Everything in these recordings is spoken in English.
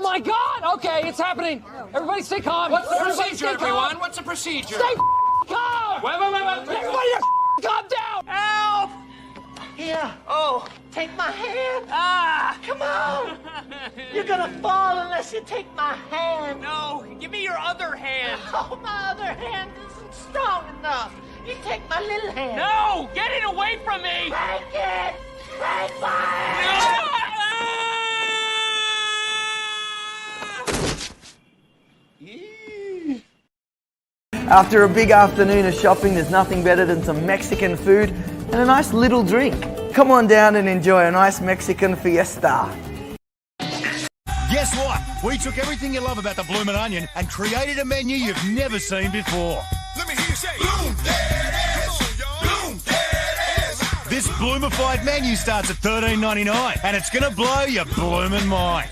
Oh my God! Okay, it's happening. Everybody stay calm. What's the Everybody procedure, stay calm. everyone? What's the procedure? Stay calm! Wait. Everybody calm down! Help! Here, Oh, take my hand. come on. You're gonna fall unless you take my hand. No, give me your other hand. Oh, my other hand isn't strong enough. You take my little hand. No, get it away from me. Take it. Take my hand. After a big afternoon of shopping, there's nothing better than some Mexican food and a nice little drink. Come on down and enjoy a nice Mexican fiesta. Guess what? We took everything you love about the Bloomin' Onion and created a menu you've never seen before. Let me hear you say, Bloom that ass. Bloom that ass. This bloomified menu starts at $13.99 and it's gonna blow your bloomin' mind.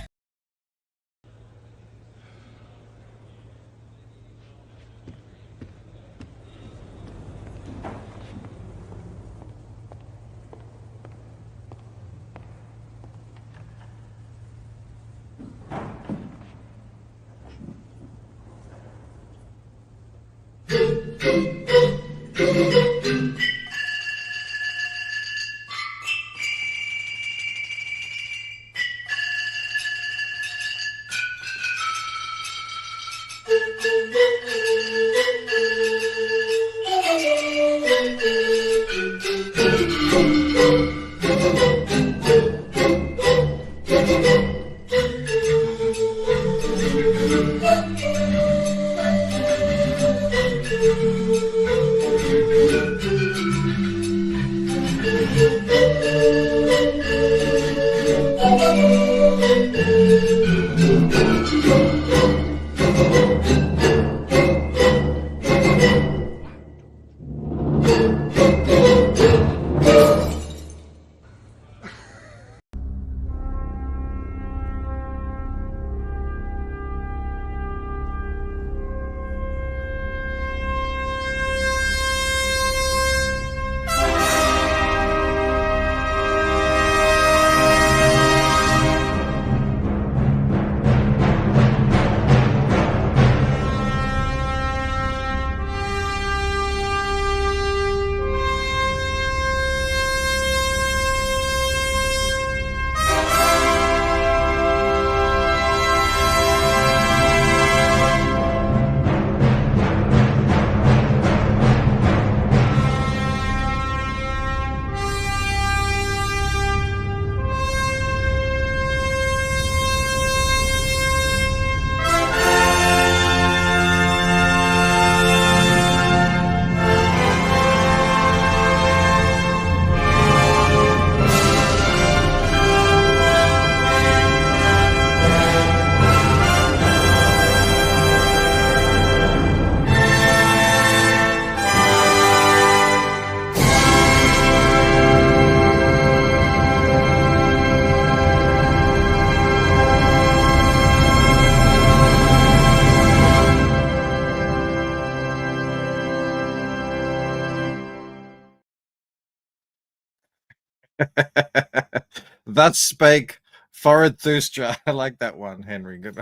That spake Thustra. I like that one, Henry. Good.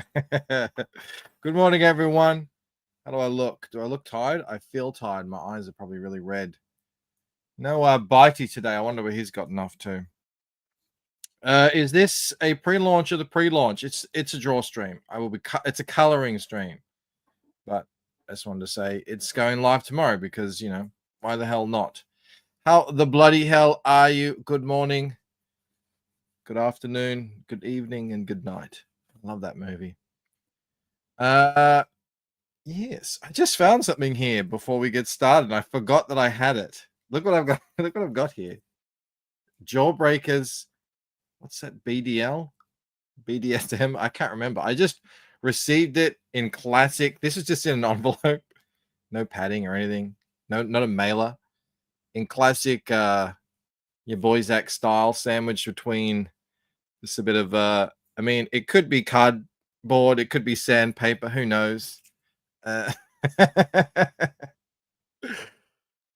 Good morning, everyone. How do I look? Do I look tired? I feel tired. My eyes are probably really red. No Bitey today. I wonder where he's gotten off to. Is this a pre-launch of the pre-launch? It's a draw stream. It's a coloring stream. But I just wanted to say it's going live tomorrow because, you know, why the hell not? How the bloody hell are you? Good morning, good afternoon, good evening, and good night. I love that movie. Yes, I just found something here before we get started. I forgot that I had it. Look what I've got. Look what I've got here. Jawbreakers. What's that? BDL? BDSM? I can't remember. I just received it in classic. This is just in an envelope. No padding or anything. No, not a mailer. In classic your boy Zach style, sandwiched between just a bit of I mean, it could be cardboard, it could be sandpaper, who knows.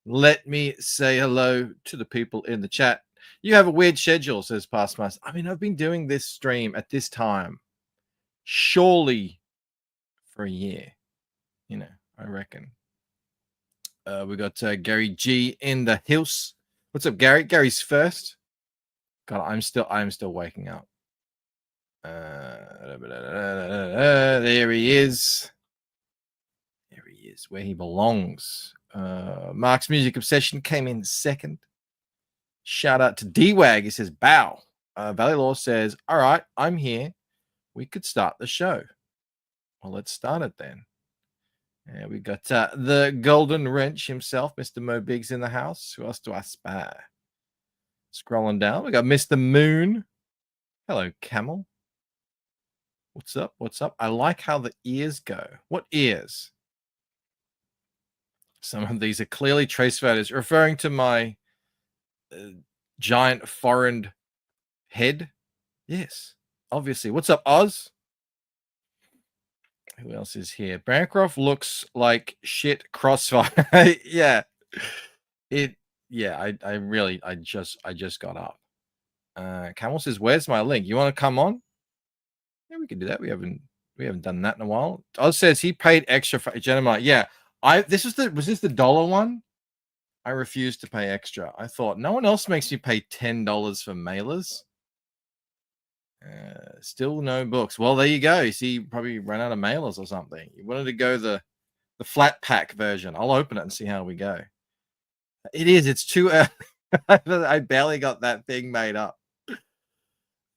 Let me say hello to the people in the chat. You have a weird schedule, says Pastmaster. I mean, I've been doing this stream at this time surely for a year. You know, I reckon. We got Gary G in the house. What's up, Gary? Gary's first. God, I'm still waking up. There he is. There he is, where he belongs. Mark's Music Obsession came in second. Shout out to D-Wag. He says, bow. Valley Law says, all right, I'm here. We could start the show. Well, let's start it then. We got the Golden Wrench himself, Mr. Mo Biggs in the house. Who else do I spy? Scrolling down, we got Mr. Moon. Hello, Camel. What's up? What's up? I like how the ears go. What ears? Some of these are clearly trace photos, referring to my giant foreign head. Yes, obviously. What's up, Oz? Who else is here? Bancroft looks like shit Crossfire. Yeah. I just got up. Camel says, where's my link? You want to come on? Yeah, we can do that. We haven't done that in a while. Oz says he paid extra for Genomite. Yeah. Was this the dollar one? I refused to pay extra. I thought no one else makes me pay $10 for mailers. Still no books. Well, there you go. You see, you probably ran out of mailers or something. You wanted to go the flat pack version. I'll open it and see how we go. It is. It's too early. I barely got that thing made up.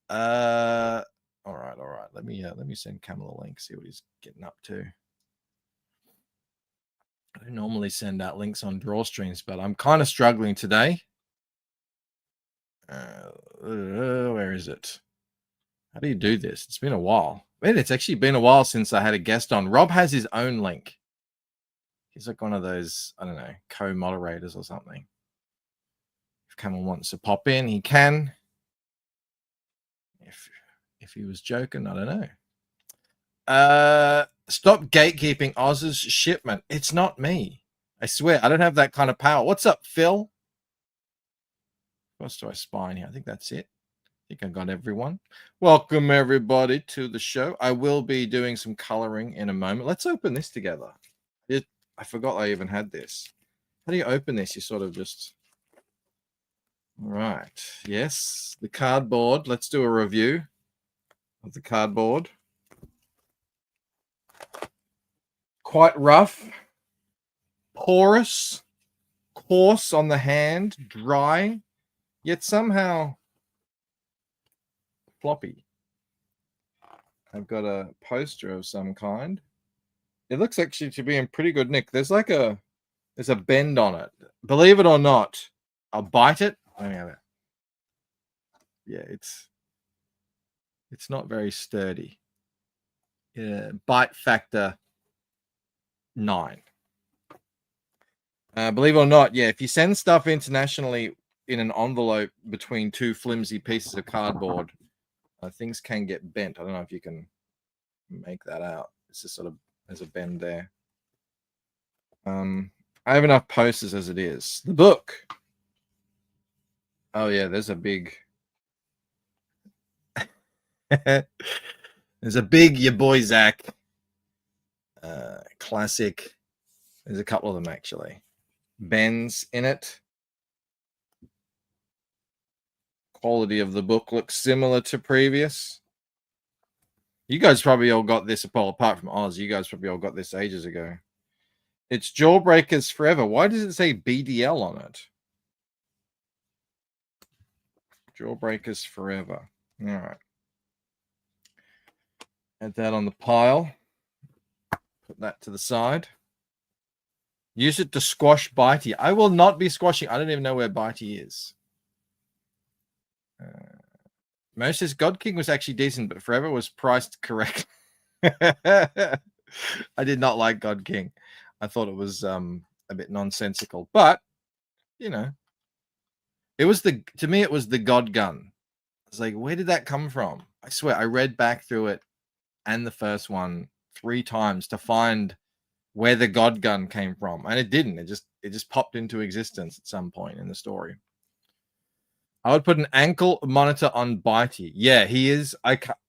All right. Let me send Camel a link. See what he's getting up to. I don't normally send out links on draw streams, but I'm kind of struggling today. Where is it? How do you do this? It's been a while. Man, it's actually been a while since I had a guest on. Rob has his own link. He's like one of those, I don't know, co-moderators or something. If Camel wants to pop in, he can. If he was joking, I don't know. Stop gatekeeping Oz's shipment. It's not me. I swear, I don't have that kind of power. What's up, Phil? What else do I spy in here? I think that's it. I think I got everyone. Welcome, everybody, to the show. I will be doing some coloring in a moment. Let's open this together. I forgot I even had this. How do you open this? You sort of just... All right. Yes, the cardboard. Let's do a review of the cardboard. Quite rough, porous, coarse on the hand, dry, yet somehow floppy. I've got a poster of some kind. It looks actually to be in pretty good nick. There's a bend on it. Believe it or not, I'll bite it. Let me have it. Yeah, it's not very sturdy. Yeah, bite factor 9. Believe it or not, yeah, if you send stuff internationally in an envelope between two flimsy pieces of cardboard, things can get bent. I don't know if you can make that out. It's just sort of, there's a bend there. I have enough posters as it is. The book. Oh yeah, there's a big there's a big your boy Zach classic. There's a couple of them actually. Ben's in it. Quality of the book looks similar to previous. You guys probably all got this, apart from Oz. You guys probably all got this ages ago. It's Jawbreakers Forever. Why does it say BDL on it? Jawbreakers Forever. All right. Add that on the pile. Put that to the side. Use it to squash Bitey. I will not be squashing. I don't even know where Bitey is. Most says God King was actually decent, but Forever was priced correct. I did not like God King. I thought it was a bit nonsensical, but you know, it was to me it was the God Gun. I was like, where did that come from? I swear I read back through it and the first one 3 times to find where the God Gun came from, and it didn't. It just popped into existence at some point in the story. I would put an ankle monitor on Bitey. Yeah, he is.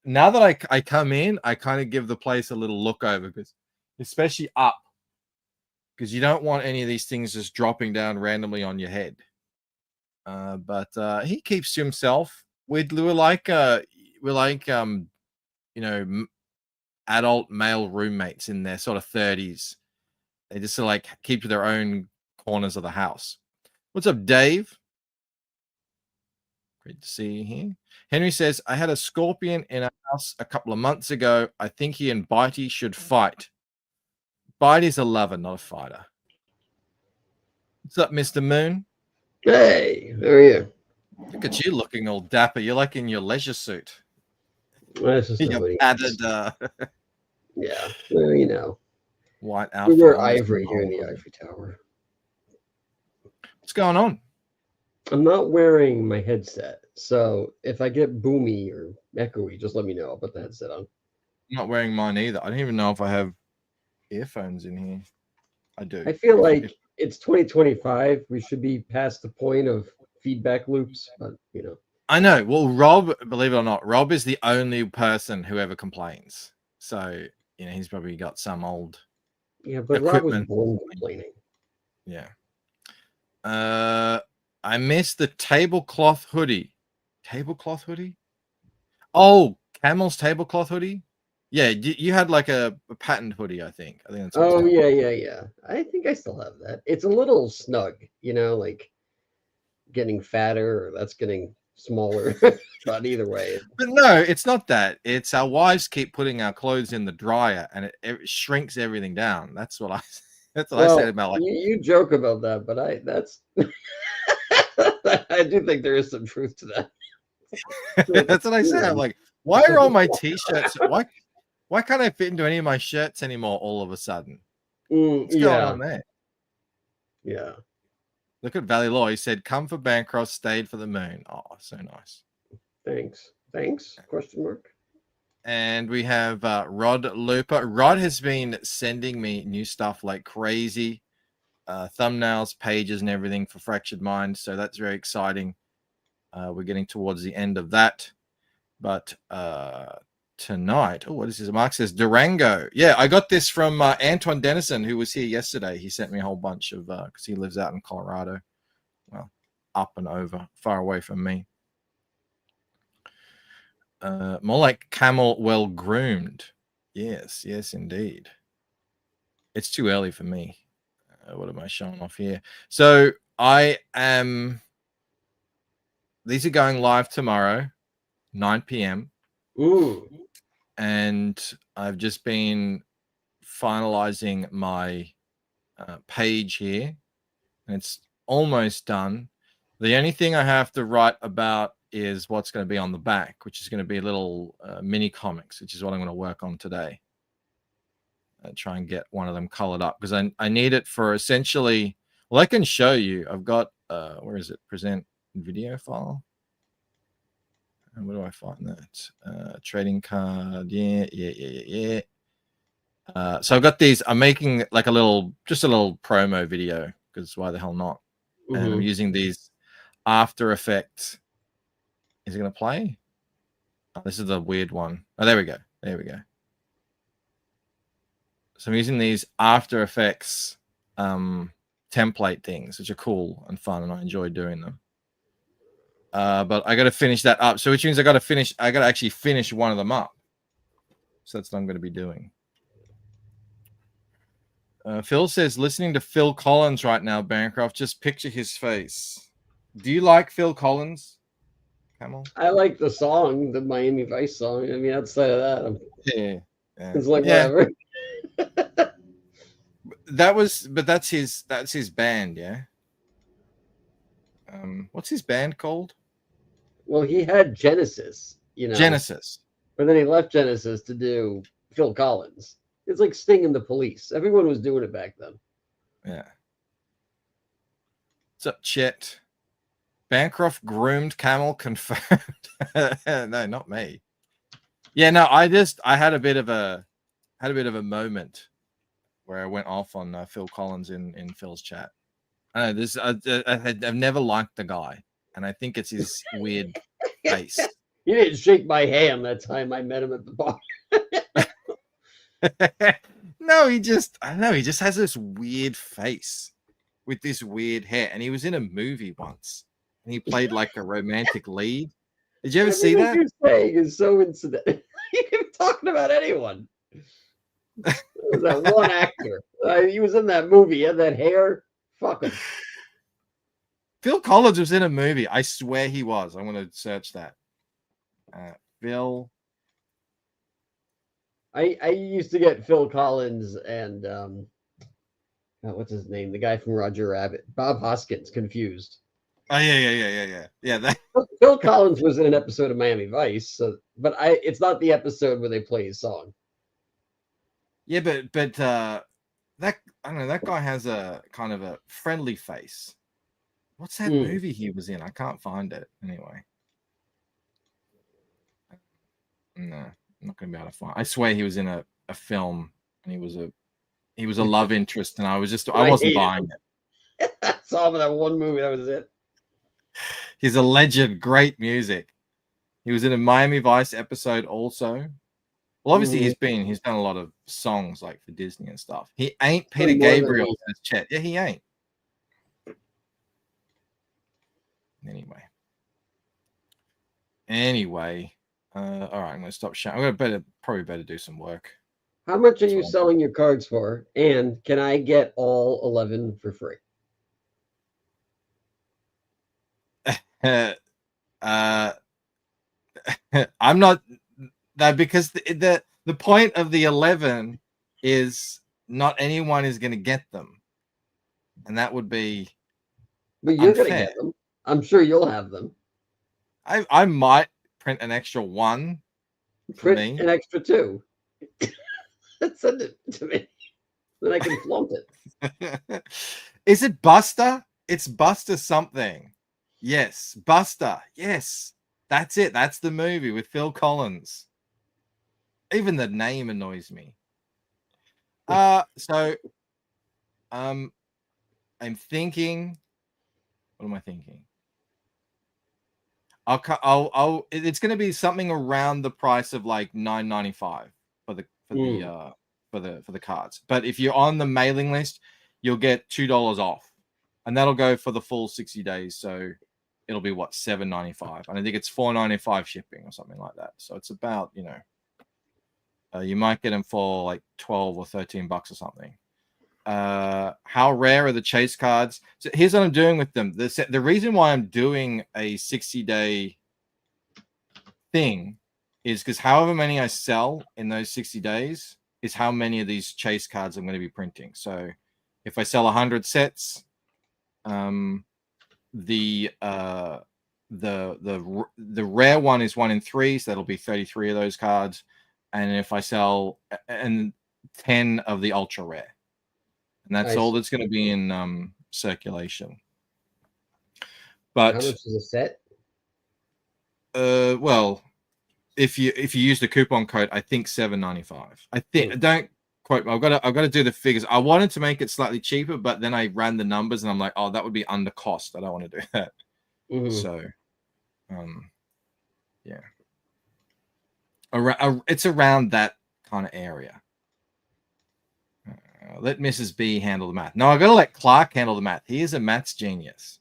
Now that I come in, I kind of give the place a little look over, because especially up, because you don't want any of these things just dropping down randomly on your head. But he keeps to himself. We're like adult male roommates in their sort of 30s. They just sort of like keep to their own corners of the house. What's up, Dave? Great to see you here. Henry says, I had a scorpion in a house a couple of months ago. I think he and Bitey should fight. Bitey's a lover, not a fighter. What's up, Mr. Moon? Hey, how are you? Look at you looking all dapper. You're like in your leisure suit. Well, it's just You're padded, yeah, well, you know. White outfit. We wear ivory here in the Ivory Tower. What's going on? I'm not wearing my headset, so if I get boomy or echoey, just let me know. I'll put the headset on. I'm not wearing mine either. I don't even know if I have earphones in here. I do. I feel like it's 2025. We should be past the point of feedback loops, but you know. I know. Well, Rob, believe it or not, Rob is the only person who ever complains. So, you know, he's probably got some old but Rob was equipment. born complaining. Yeah. I missed the tablecloth hoodie. Tablecloth hoodie? Oh, Camel's tablecloth hoodie? Yeah, you had like a patent hoodie, I think. I think that's what Oh, yeah. I think I still have that. It's a little snug, you know, like getting fatter or that's getting smaller. But either way. But no, it's not that. It's our wives keep putting our clothes in the dryer and it shrinks everything down. That's what I said about like you joke about that, but that's I do think there is some truth to that. That's what I said. I'm like, why are all my t-shirts why can't I fit into any of my shirts anymore all of a sudden? What's going on there? Yeah. Look at Valley Law. He said, come for Bancroft, stayed for the moon. Oh, so nice. Thanks. Question mark. And we have Rod Looper. Rod has been sending me new stuff like crazy. Thumbnails, pages, and everything for Fractured Mind. So that's very exciting. We're getting towards the end of that. But tonight, what is this? Mark says Durango. Yeah, I got this from Antoine Dennison, who was here yesterday. He sent me a whole bunch of, because he lives out in Colorado. Well, up and over, far away from me. More like camel well groomed. Yes, indeed. It's too early for me. What am I showing off here? So these are going live tomorrow, 9 p.m. Ooh. And I've just been finalizing my page here. And it's almost done. The only thing I have to write about is what's going to be on the back, which is going to be little mini comics, which is what I'm going to work on today. Try and get one of them colored up because I need it for essentially, well, I can show you. I've got, where is it? Present video file. And where do I find that? Trading card. Yeah. So I've got these. I'm making like just a little promo video because why the hell not? Mm-hmm. And I'm using these After Effects. Is it going to play? Oh, this is the weird one. Oh, there we go. So I'm using these After Effects template things, which are cool and fun, and I enjoy doing them. But I got to finish that up. So which means I got to actually finish one of them up. So that's what I'm going to be doing. Phil says, listening to Phil Collins right now, Bancroft, just picture his face. Do you like Phil Collins, Camel? I like the song, the Miami Vice song. I mean, outside of that, Yeah. it's like whatever. That's his band, yeah. What's his band called? Well, he had Genesis, you know. Genesis. But then he left Genesis to do Phil Collins. It's like Sting and the Police. Everyone was doing it back then. Yeah. What's up, Chet? Bancroft groomed camel confirmed. No, not me. Yeah, no, I had a bit of a moment where I went off on Phil Collins in Phil's chat. I know this. I've never liked the guy. and I think it's his weird face. He didn't shake my hand that time I met him at the bar. No, I don't know. He just has this weird face with this weird hair, and he was in a movie once, and he played like a romantic lead. Did you ever see that? You're saying is so incidental. You can be talking about anyone. That one actor. He was in that movie. He had that hair. Fuck him. Phil Collins was in a movie. I swear he was. I'm going to search that. Phil. I used to get Phil Collins and what's his name? The guy from Roger Rabbit, Bob Hoskins, confused. Oh yeah. That. Phil Collins was in an episode of Miami Vice, but it's not the episode where they play his song. Yeah, but that I don't know. That guy has a kind of a friendly face. What's that movie he was in? I can't find it anyway. No, I'm not gonna be able to find. I swear he was in a film, and he was a love interest, and I wasn't buying it. I saw him in that one movie. That was it. He's a legend. Great music. He was in a Miami Vice episode also. Well, obviously he's done a lot of songs like for Disney and stuff. He ain't Peter Gabriel as Chet. Yeah, he ain't. Anyway. All right, I'm gonna stop shouting. I'm gonna probably better do some work. How much are you selling your cards for? And can I get all 11 for free? I'm not that because the point of the 11 is not anyone is going to get them, and that would be. But you're going to get them. I'm sure you'll have them. I might print an extra one. Print an extra 2. Send it to me, then I can flaunt it. Is it Buster? It's Buster something. Yes, Buster. Yes, that's it. That's the movie with Phil Collins. Even the name annoys me. So, I'm thinking. What am I thinking? It's going to be something around the price of like $9.95 for the cards. But if you're on the mailing list, you'll get $2 off, and that'll go for the full 60 days. So it'll be what, $7.95, and I think it's $4.95 shipping or something like that. So it's about, you might get them for like 12 or 13 bucks or something. How rare are the chase cards? So here's what I'm doing with them. The reason why I'm doing a 60-day thing is because however many I sell in those 60 days is how many of these chase cards I'm going to be printing. So if I sell 100 sets, the rare one is 1 in 3, so that'll be 33 of those cards. And if I sell 10 of the ultra rare, and that's all that's going to be in circulation. But how much is a set? Well, if you use the coupon code, I think $7.95. I think don't quote me. I've got to do the figures. I wanted to make it slightly cheaper, but then I ran the numbers and I'm like, oh, that would be under cost. I don't want to do that. So, yeah, it's around that kind of area. Let Mrs. B handle the math. No, I've got to let Clark handle the math. He is a maths genius.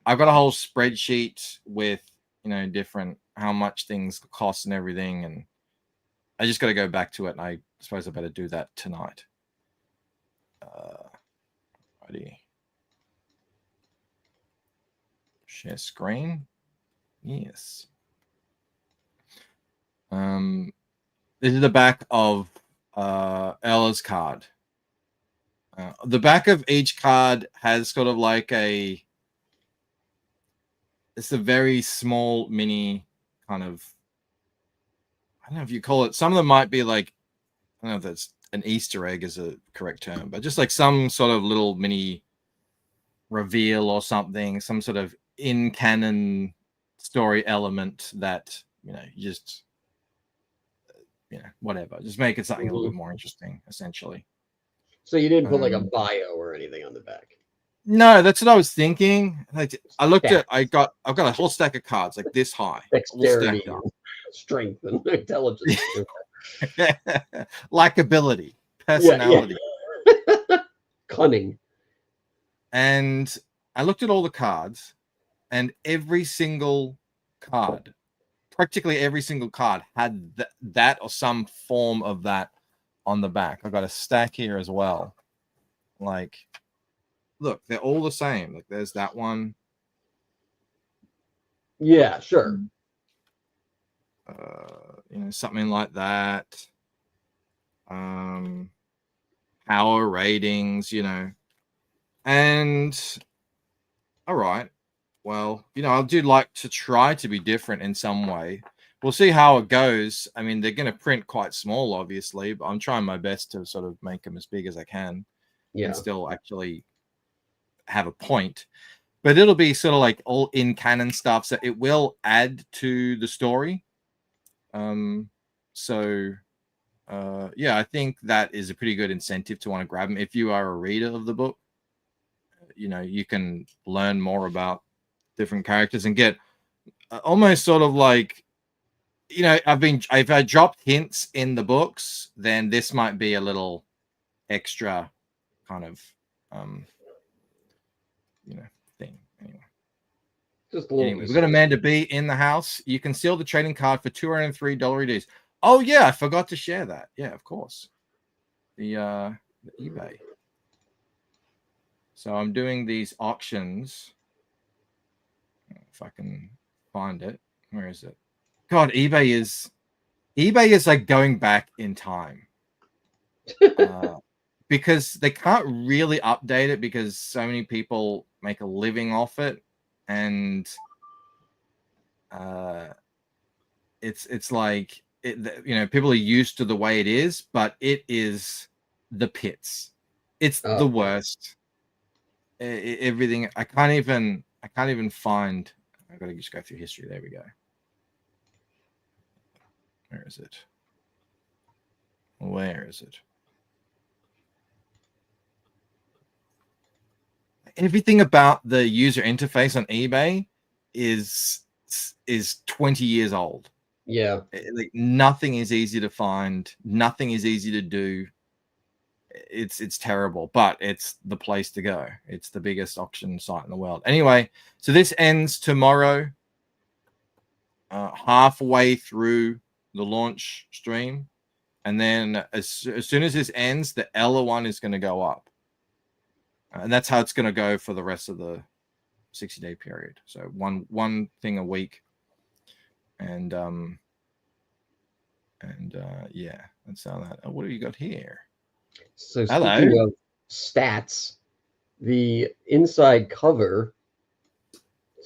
I've got a whole spreadsheet with, different how much things cost and everything. And I just got to go back to it. And I suppose I better do that tonight. Ready. Share screen. Yes. This is the back of Ella's card. The back of each card has sort of like it's a very small mini kind of, I don't know if you call it, some of them might be like, I don't know if that's an Easter egg is a correct term, but just like some sort of little mini reveal or something, some sort of in canon story element that, you just, whatever, just make it something a little bit more interesting, essentially. So you didn't put like a bio or anything on the back? No, that's what I was thinking. Like, I looked Yeah. at, I've got a whole stack of cards like this high, all Dexterity, stacked up. and strength, and intelligence. Likability, Yeah, personality. Cunning. And I looked at all the cards, and every single card, practically every single card, had that or some form of that on the back. I've got a stack here as well. Like, look, they're all the same. Like, there's that one. Yeah, sure. Something like that. Power ratings, and all right. Well, I do like to try to be different in some way. We'll see how it goes. I mean, they're going to print quite small, obviously, but I'm trying my best to sort of make them as big as I can and still actually have a point. But it'll be sort of like all in canon stuff, so it will add to the story. Yeah, I think that is a pretty good incentive to want to grab them. If you are a reader of the book, you can learn more about different characters and get almost sort of like, if I dropped hints in the books, then this might be a little extra kind of, thing. Anyway. Just a little. We've got Amanda B in the house. You can steal the trading card for $203 EDs. Oh yeah, I forgot to share that. Yeah, of course. The eBay. So I'm doing these auctions. If I can find it. Where is it? God, eBay is like going back in time. Because they can't really update it because so many people make a living off it, and it's like people are used to the way it is, but it is the pits. It's the worst. Everything. I can't even find. I gotta just go through history. There we go. Where is it? Where is it? Everything about the user interface on eBay is 20 years old. Yeah. Like, nothing is easy to find. Nothing is easy to do. It's terrible, but it's the place to go. It's the biggest auction site in the world. Anyway, so this ends tomorrow, halfway through the launch stream, and then as soon as this ends, the Ella one is going to go up. And that's how it's going to go for the rest of the 60-day period. So one thing a week, and yeah, that's how that. What have you got here? So speaking of stats, the inside cover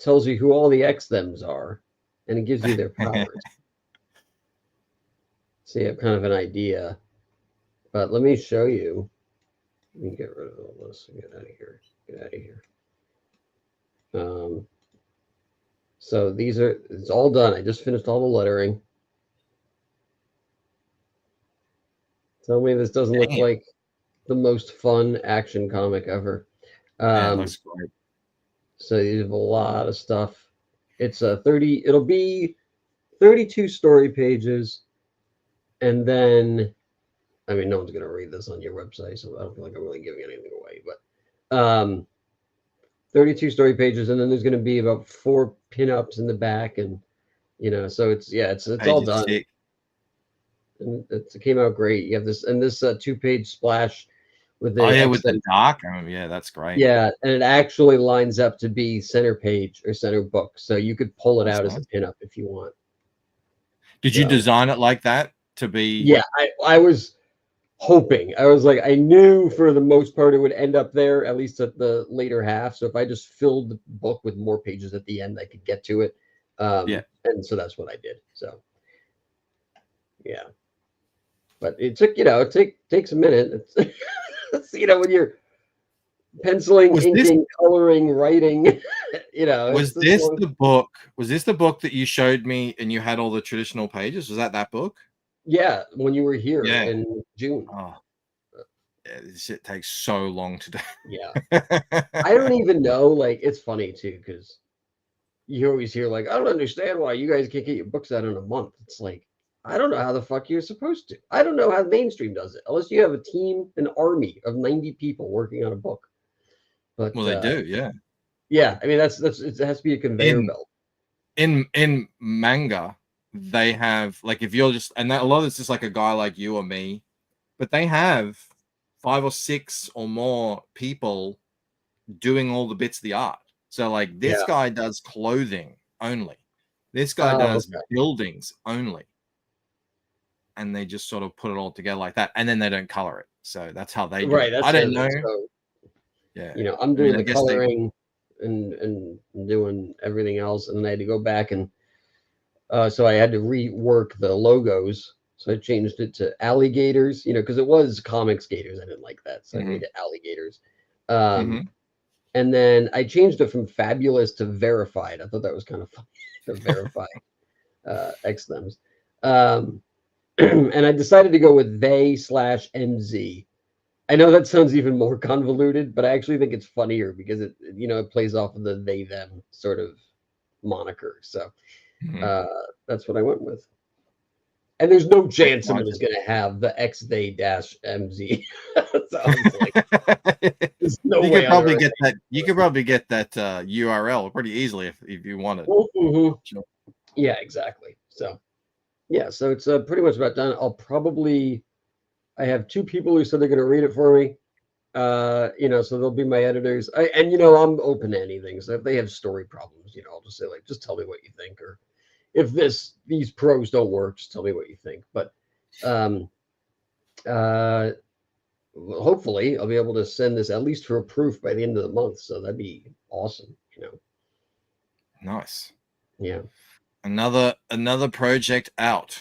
tells you who all the X-Thems are, and it gives you their powers. So you have kind of an idea. But let me show you. Let me get rid of all this and get out of here. Get out of here. So it's all done. I just finished all the lettering. Tell me this doesn't look like the most fun action comic ever. That's great. So you have a lot of stuff. It's it'll be 32 story pages. And then, I mean, no one's going to read this on your website, so I don't feel like I'm really giving anything away. But 32 story pages, and then there's going to be about 4 pinups in the back, and so it's all done. And it came out great. You have this 2-page splash with the with the dark. Yeah, that's great. Yeah, and it actually lines up to be center page or center book, so you could pull it out as a pinup if you want. Did you design it like that to be? Yeah, I was hoping. I was like, I knew for the most part it would end up there, at least at the later half. So if I just filled the book with more pages at the end, I could get to it. And so that's what I did. So yeah, but it took, it takes a minute. It's, when you're penciling, inking, coloring, writing, Was this the book? Was this the book that you showed me and you had all the traditional pages? Was that book? Yeah, when you were here in June. Oh, this shit takes so long to do. Yeah. I don't even know. Like, it's funny too, because you always hear like, I don't understand why you guys can't get your books out in a month. It's like, I don't know how the fuck you're supposed to. I don't know how mainstream does it, unless you have a team, an army of 90 people working on a book. But Well, they do, yeah. Yeah, I mean that's it has to be a conveyor belt. In manga, they have like if you're just and that, a lot of it's just like a guy like you or me, but they have 5 or 6 or more people doing all the bits of the art. So like this guy does clothing only. This guy does buildings only. And they just sort of put it all together like that, and then they don't color it. So that's how they do it. That's I don't know. So, yeah, you know, I'm doing the coloring and doing everything else, and then I had to go back and so I had to rework the logos. So I changed it to alligators, you know, because it was comics gators. I didn't like that, so I made it alligators. And then I changed it from fabulous to verified. I thought that was kind of funny to verify X-Thems. And I decided to go with they/MZ. I know that sounds even more convoluted, but I actually think it's funnier because it, you know, it plays off of the they/them sort of moniker. So that's what I went with. And there's no chance someone is going to have the XThey-MZ. So I was like, there's no you way could probably get that. You could probably get that URL pretty easily if you wanted. Sure. Yeah, exactly. So yeah, so it's pretty much about done. I have 2 people who said they're going to read it for me. You know, so they'll be my editors. And you know, I'm open to anything. So if they have story problems, you know, I'll just say like, just tell me what you think, or if these pros don't work, just tell me what you think. But hopefully I'll be able to send this at least for a proof by the end of the month. So that'd be awesome, you know. Nice. Yeah. Another project out.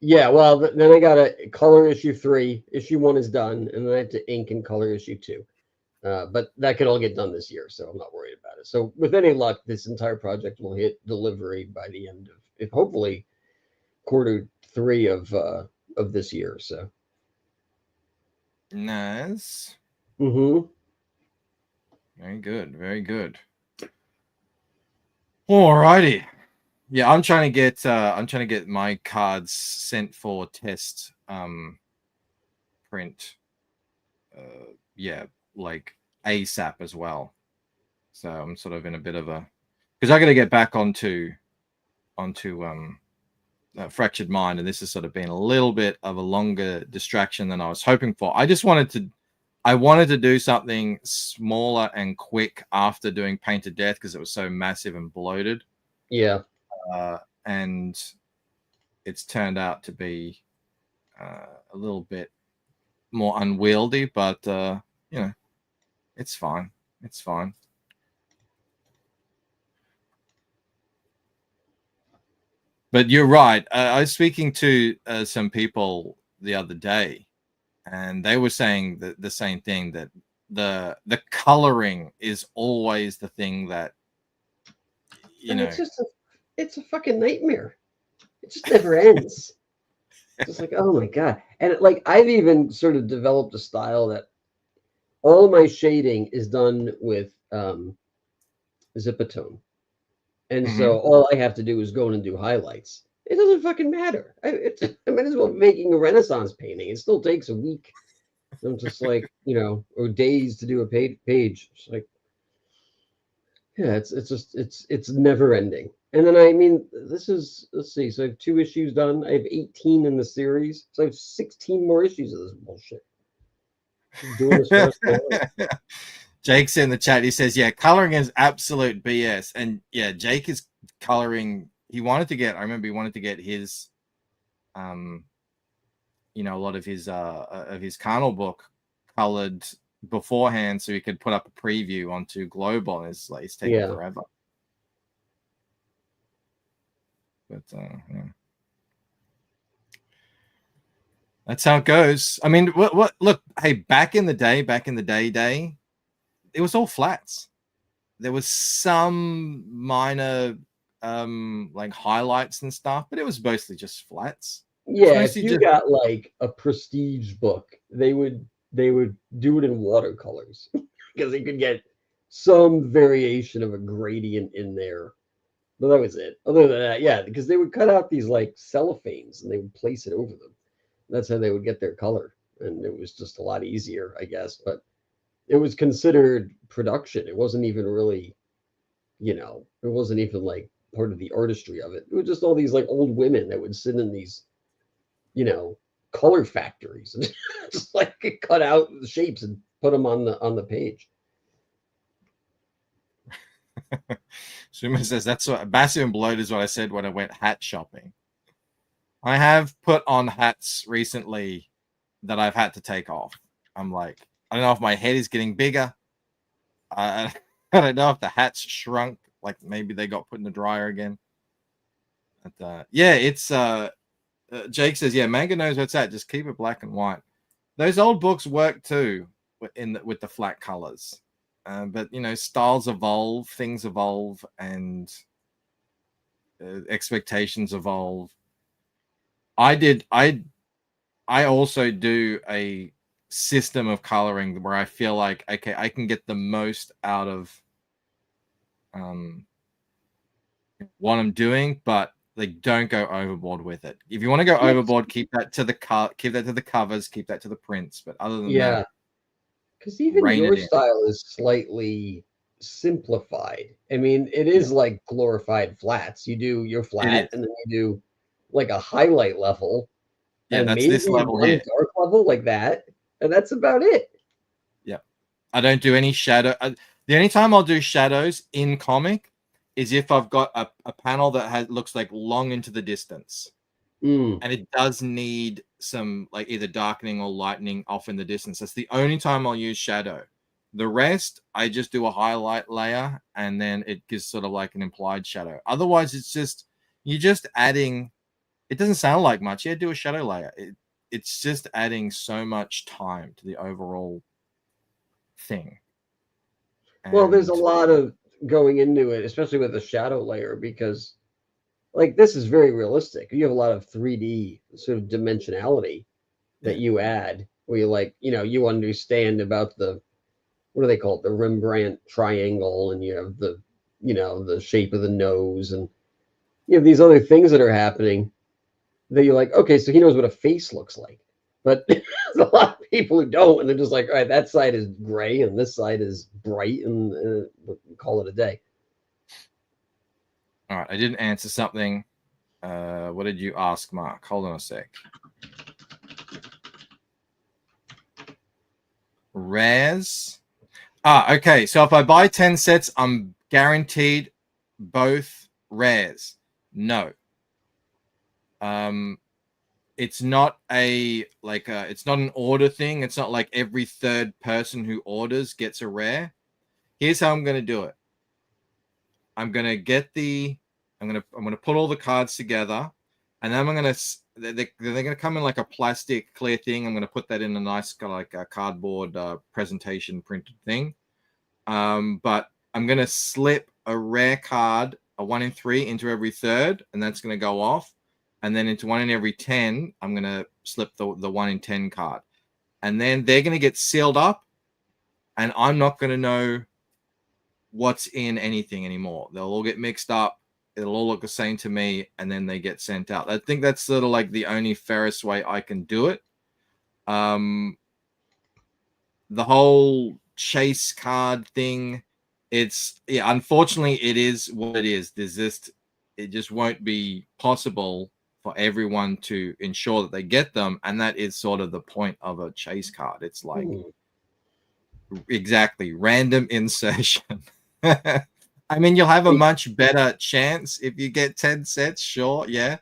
Yeah, well, then I got to color issue 3. Issue 1 is done, and then I have to ink and color issue 2. But that could all get done this year, so I'm not worried about it. So with any luck, this entire project will hit delivery by the end of, if hopefully, quarter 3 of this year. So nice. Very good. Very good. Alrighty. Yeah, I'm trying to get my cards sent for test print. Yeah, like ASAP as well. So I'm sort of in a bit of a, because I got to get back onto Fractured Mind, and this has sort of been a little bit of a longer distraction than I was hoping for. I wanted to do something smaller and quick after doing Painted Death because it was so massive and bloated. Yeah. And it's turned out to be a little bit more unwieldy, but you know, it's fine. It's fine. But you're right. I was speaking to some people the other day, and they were saying the same thing, that the coloring is always the thing that, you know, it's a fucking nightmare. It just never ends. It's just like, oh my god. And like I've even sort of developed a style that all my shading is done with Zipatone. And so all I have to do is go in and do highlights. It doesn't fucking matter. I might as well be making a Renaissance painting. It still takes a week. I'm just like, you know, or days to do a page. It's like, yeah, it's never ending. And then, I mean, this is, let's see, so I have 2 issues done. I have 18 in the series. So I have 16 more issues of this bullshit. I'm doing this for Jake's in the chat. He says, yeah, coloring is absolute BS. And yeah, Jake is coloring. I remember he wanted to get his, you know, a lot of his Carnal book colored beforehand so he could put up a preview onto Global, and it's taking forever. But yeah. That's how it goes. I mean, what look, hey, back in the day, it was all flats. There was some minor like highlights and stuff, but it was mostly just flats. Yeah, if you got like a prestige book, they would they would do it in watercolors because they could get some variation of a gradient in there. But that was it. Other than that, yeah, because they would cut out these like cellophanes and they would place it over them. That's how they would get their color. And it was just a lot easier, I guess. But it was considered production. It wasn't even really, it wasn't even like part of the artistry of it. It was just all these like old women that would sit in these, color factories and just like cut out the shapes and put them on the page. Suma says that's what massive and bloated is what I said when I went hat shopping. I have put on hats recently that I've had to take off. I'm like, I don't know if my head is getting bigger. I don't know if the hat's shrunk, like maybe they got put in the dryer again. But yeah, it's Jake says, yeah, manga knows what's at. Just keep it black and white. Those old books work too with the flat colors. But styles evolve, things evolve, and expectations evolve. I also do a system of coloring where I feel like, okay, I can get the most out of what I'm doing, but like don't go overboard with it. If you want to go overboard, keep that to the covers, keep that to the prints. But other than that, because even your style is slightly simplified. I mean, it is like glorified flats. You do your flat, and then you do like a highlight level. Yeah, and that's maybe this level one here. dark level like that, and that's about it. Yeah, I don't do any shadow. The only time I'll do shadows in comic is if I've got a panel that looks like long into the distance. And it does need some like either darkening or lightening off in the distance. That's the only time I'll use shadow. The rest, I just do a highlight layer and then it gives sort of like an implied shadow. Otherwise, you're just adding. It doesn't sound like much. Yeah, do a shadow layer. It's just adding so much time to the overall thing. Well, there's a lot of going into it, especially with the shadow layer, because like this is very realistic. You have a lot of 3D sort of dimensionality that you add where you like, you understand about the, what do they call it? The Rembrandt triangle, and you have the, the shape of the nose, and you have these other things that are happening that you're like, okay, so he knows what a face looks like. But there's a lot of people who don't, and they're just like, all right, that side is gray and this side is bright, and we'll call it a day. All right, I didn't answer something. What did you ask, Mark? Hold on a sec. Rares. Okay. So if I buy 10 sets, I'm guaranteed both rares. No. It's not it's not an order thing. It's not like every third person who orders gets a rare. Here's how I'm going to do it. I'm going to put all the cards together, and then they're going to come in like a plastic clear thing. I'm going to put that in a nice like a cardboard presentation printed thing. But I'm going to slip a rare card, a 1 in 3, into every third, and that's going to go off. And then into 1 in every 10, I'm going to slip the 1 in 10 card. And then they're going to get sealed up, and I'm not going to know what's in anything anymore. They'll all get mixed up. It'll all look the same to me, and then they get sent out. I think that's sort of like the only fairest way I can do it. The whole chase card thing, unfortunately, it is what it is. It just won't be possible for everyone to ensure that they get them, and that is sort of the point of a chase card. It's like exactly random insertion. I mean, you'll have a much better chance if you get 10 sets, sure, yeah.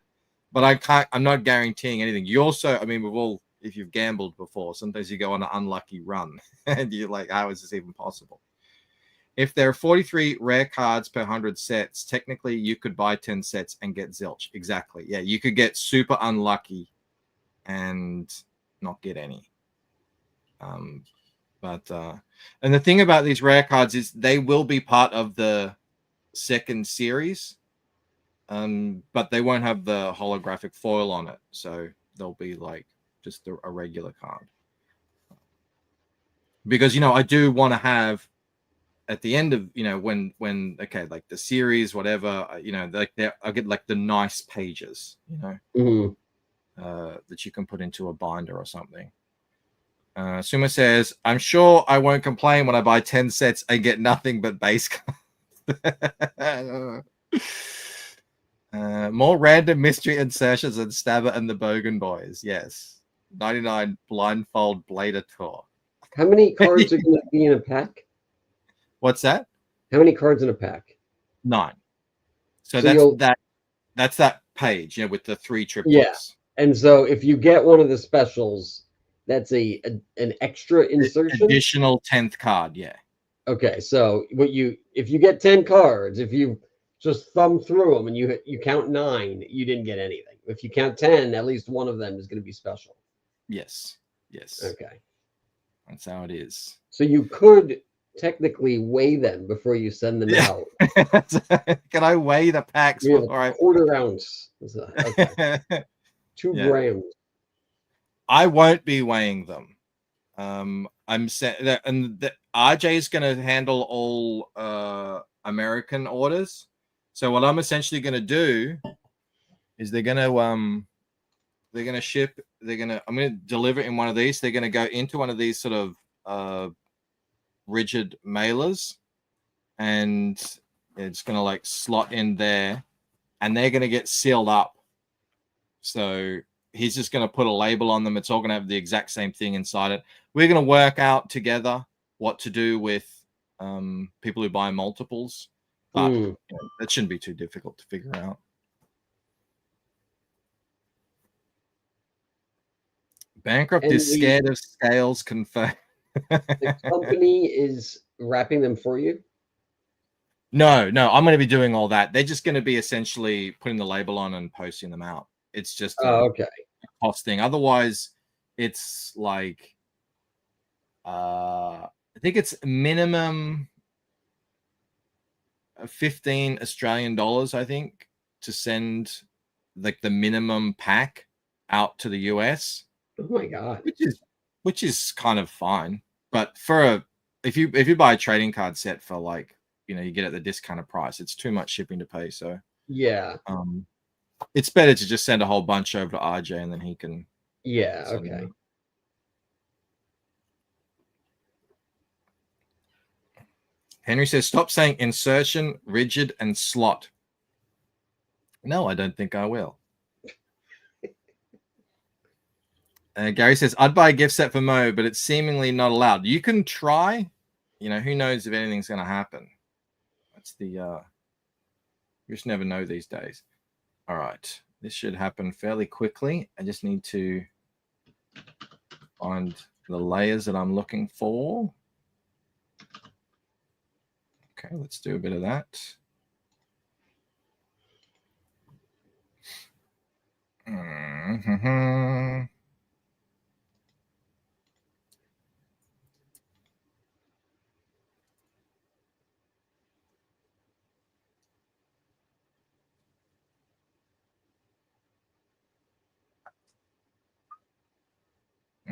But I'm not guaranteeing anything. You also, I mean, if you've gambled before, sometimes you go on an unlucky run and you're like, how is this even possible? If there are 43 rare cards per 100 sets, technically you could buy 10 sets and get zilch. Exactly. Yeah, you could get super unlucky and not get any. And the thing about these rare cards is they will be part of the second series, but they won't have the holographic foil on it. So they'll be like just a regular card. because I do want to have at the end of when okay, like the series, whatever, like I get like the nice pages, Mhm. that you can put into a binder or something. Suma says, I'm sure I won't complain when I buy 10 sets and get nothing but base cards. More random mystery insertions than Stabber and the Bogan Boys. Yes. 99 Blindfold Blader Tour. How many cards are going to be in a pack? What's that? How many cards in a pack? 9. So So that's that page, with the 3 triplets. Yeah. And so if you get one of the specials, that's an extra insertion. Additional 10th card, yeah. Okay, so if you get 10 cards, if you just thumb through them and you count 9, you didn't get anything. If you count 10, at least one of them is going to be special. Yes. Okay. That's how it is. So you could technically weigh them before you send them out. Can I weigh the packs We have before a quarter ounce. Okay. 2 Yeah. grams. I won't be weighing them. I'm set, and the RJ is going to handle all American orders. So what I'm essentially going to do is I'm going to deliver in one of these. They're going to go into one of these sort of rigid mailers, and it's going to like slot in there, and they're going to get sealed up. So he's just going to put a label on them. It's all going to have the exact same thing inside it. We're going to work out together what to do with people who buy multiples, but that shouldn't be too difficult to figure out. Bankrupt And is scared of scales confirmed. The company is wrapping them for you? No, I'm going to be doing all that. They're just going to be essentially putting the label on and posting them out. It's just okay. cost thing. Otherwise, it's like I think it's minimum 15 Australian dollars, I think, to send like the minimum pack out to the US. Oh my god. Which is kind of fine. But for if you buy a trading card set for like, you get at the discounted price, it's too much shipping to pay. So yeah. It's better to just send a whole bunch over to RJ and then he can. Yeah, okay. Henry says, stop saying insertion, rigid, and slot. No, I don't think I will. Gary says, I'd buy a gift set for Mo, but it's seemingly not allowed. You can try. Who knows if anything's going to happen. That's the... you just never know these days. All right. This should happen fairly quickly. I just need to find the layers that I'm looking for. Okay, let's do a bit of that. Mm-hmm.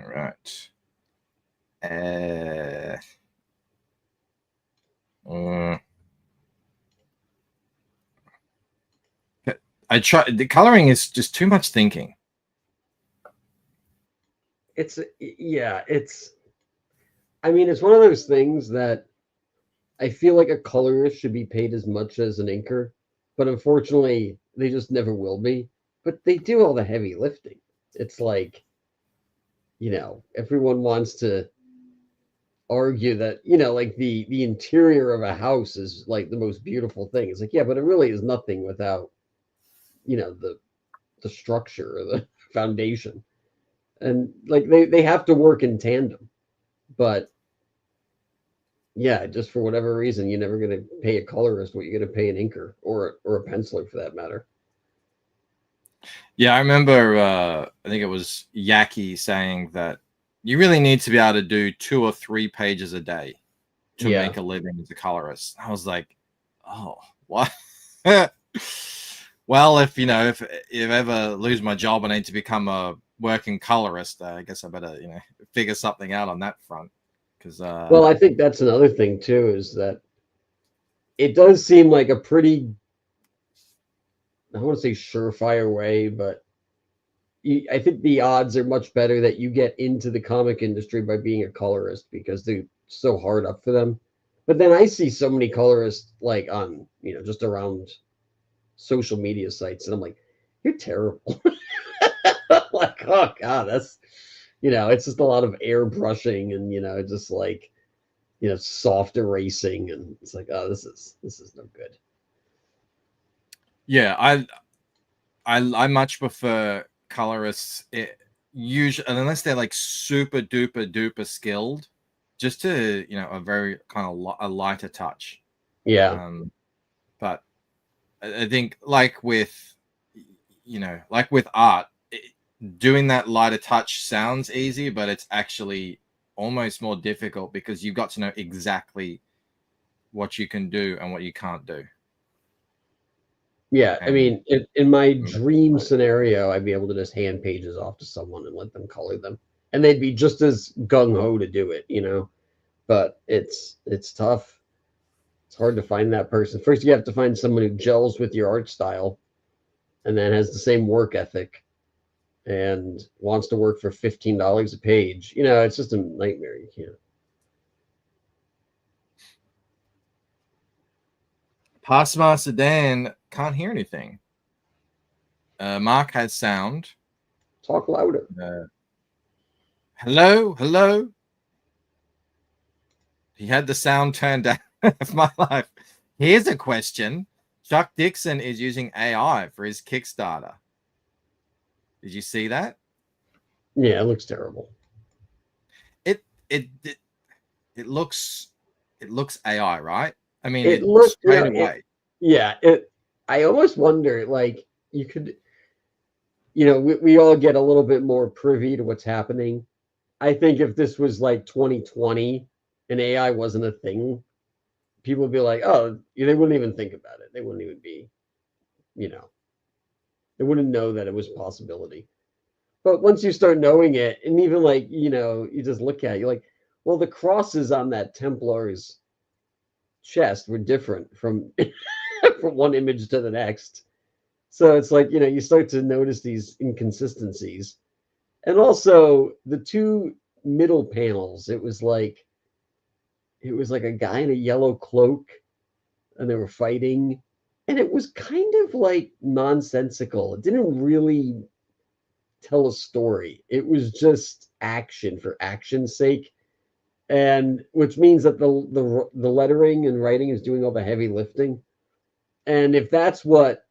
All right. The coloring is just too much thinking. It's one of those things that I feel like a colorist should be paid as much as an inker, but unfortunately they just never will be. But they do all the heavy lifting. It's like, everyone wants to argue that, like the interior of a house is like the most beautiful thing. It's like, yeah, but it really is nothing without, the structure or the foundation. And like they have to work in tandem. But yeah, just for whatever reason, you're never going to pay a colorist what you're going to pay an inker or a penciler for that matter. Yeah, I remember, I think it was Yaki saying that you really need to be able to do 2 or 3 pages a day to make a living as a colorist. I was like, oh, what? Well, if ever lose my job and I need to become a working colorist, I guess I better, figure something out on that front. Because Well, I think that's another thing too, is that it does seem like a pretty, I don't want to say surefire way, but I think the odds are much better that you get into the comic industry by being a colorist because they're so hard up for them. But then I see so many colorists like on, just around social media sites, and I'm like, you're terrible. Like, oh God, that's, it's just a lot of airbrushing and, just like, soft erasing. And it's like, oh, this is no good. yeah, I much prefer colorists, usually, unless they're like super duper skilled, just to a very kind of a lighter touch. Yeah. But I think like with art, doing that lighter touch sounds easy, but it's actually almost more difficult because you've got to know exactly what you can do and what you can't do. Yeah, I mean, in my dream scenario, I'd be able to just hand pages off to someone and let them color them, and they'd be just as gung ho to do it, But it's tough. It's hard to find that person. First, you have to find someone who gels with your art style, and then has the same work ethic, and wants to work for $15 a page. It's just a nightmare. You can't. Pastmaster Dan can't hear anything. Mark has sound. Talk louder. Hello. He had the sound turned down. Of my life. Here's a question. Chuck Dixon is using AI for his Kickstarter. Did you see that? Yeah, it looks terrible. It looks AI, right? I mean, it looks straight away. I almost wonder, like, you could, we all get a little bit more privy to what's happening. I think if this was like 2020 and AI wasn't a thing, people would be like, oh, they wouldn't even think about it. They wouldn't even be, they wouldn't know that it was a possibility. But once you start knowing it, and even like, you just look at it, you're like, well, the crosses on that Templar's chest were different from from one image to the next. So it's like, you start to notice these inconsistencies. And also the two middle panels, it was like a guy in a yellow cloak and they were fighting, and it was kind of like nonsensical. It didn't really tell a story. It was just action for action's sake. And which means that the lettering and writing is doing all the heavy lifting. And if that's what,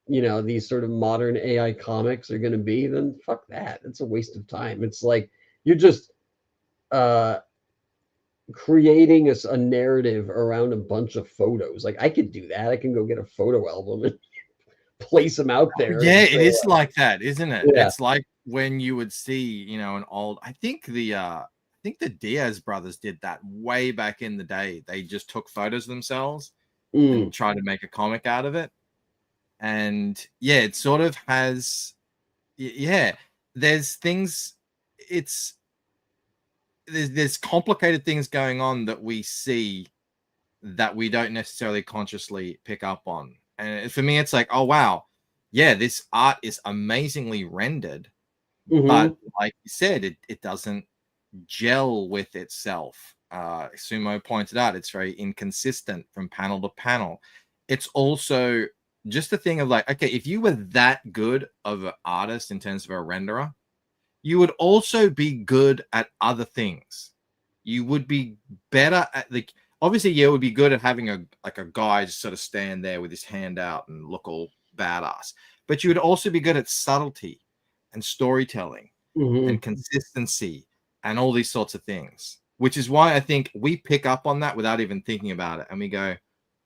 these sort of modern AI comics are going to be, then fuck that. It's a waste of time. It's like you're just creating a narrative around a bunch of photos. Like, I could do that. I can go get a photo album and place them out there. Yeah, it is like that, isn't it? Yeah. It's like when you would see, an old, I think the Diaz brothers did that way back in the day. They just took photos of themselves and tried to make a comic out of it. And yeah, it sort of has, there's things, there's complicated things going on that we see that we don't necessarily consciously pick up on. And for me, it's like, oh, wow. Yeah, this art is amazingly rendered. But like you said, it doesn't gel with itself. Sumo pointed out it's very inconsistent from panel to panel. It's also just a thing of like, okay, if you were that good of an artist in terms of a renderer, you would also be good at other things. You would be better at obviously, it would be good at having a guy just sort of stand there with his hand out and look all badass. But you would also be good at subtlety and storytelling and consistency and all these sorts of things, which is why I think we pick up on that without even thinking about it. And we go,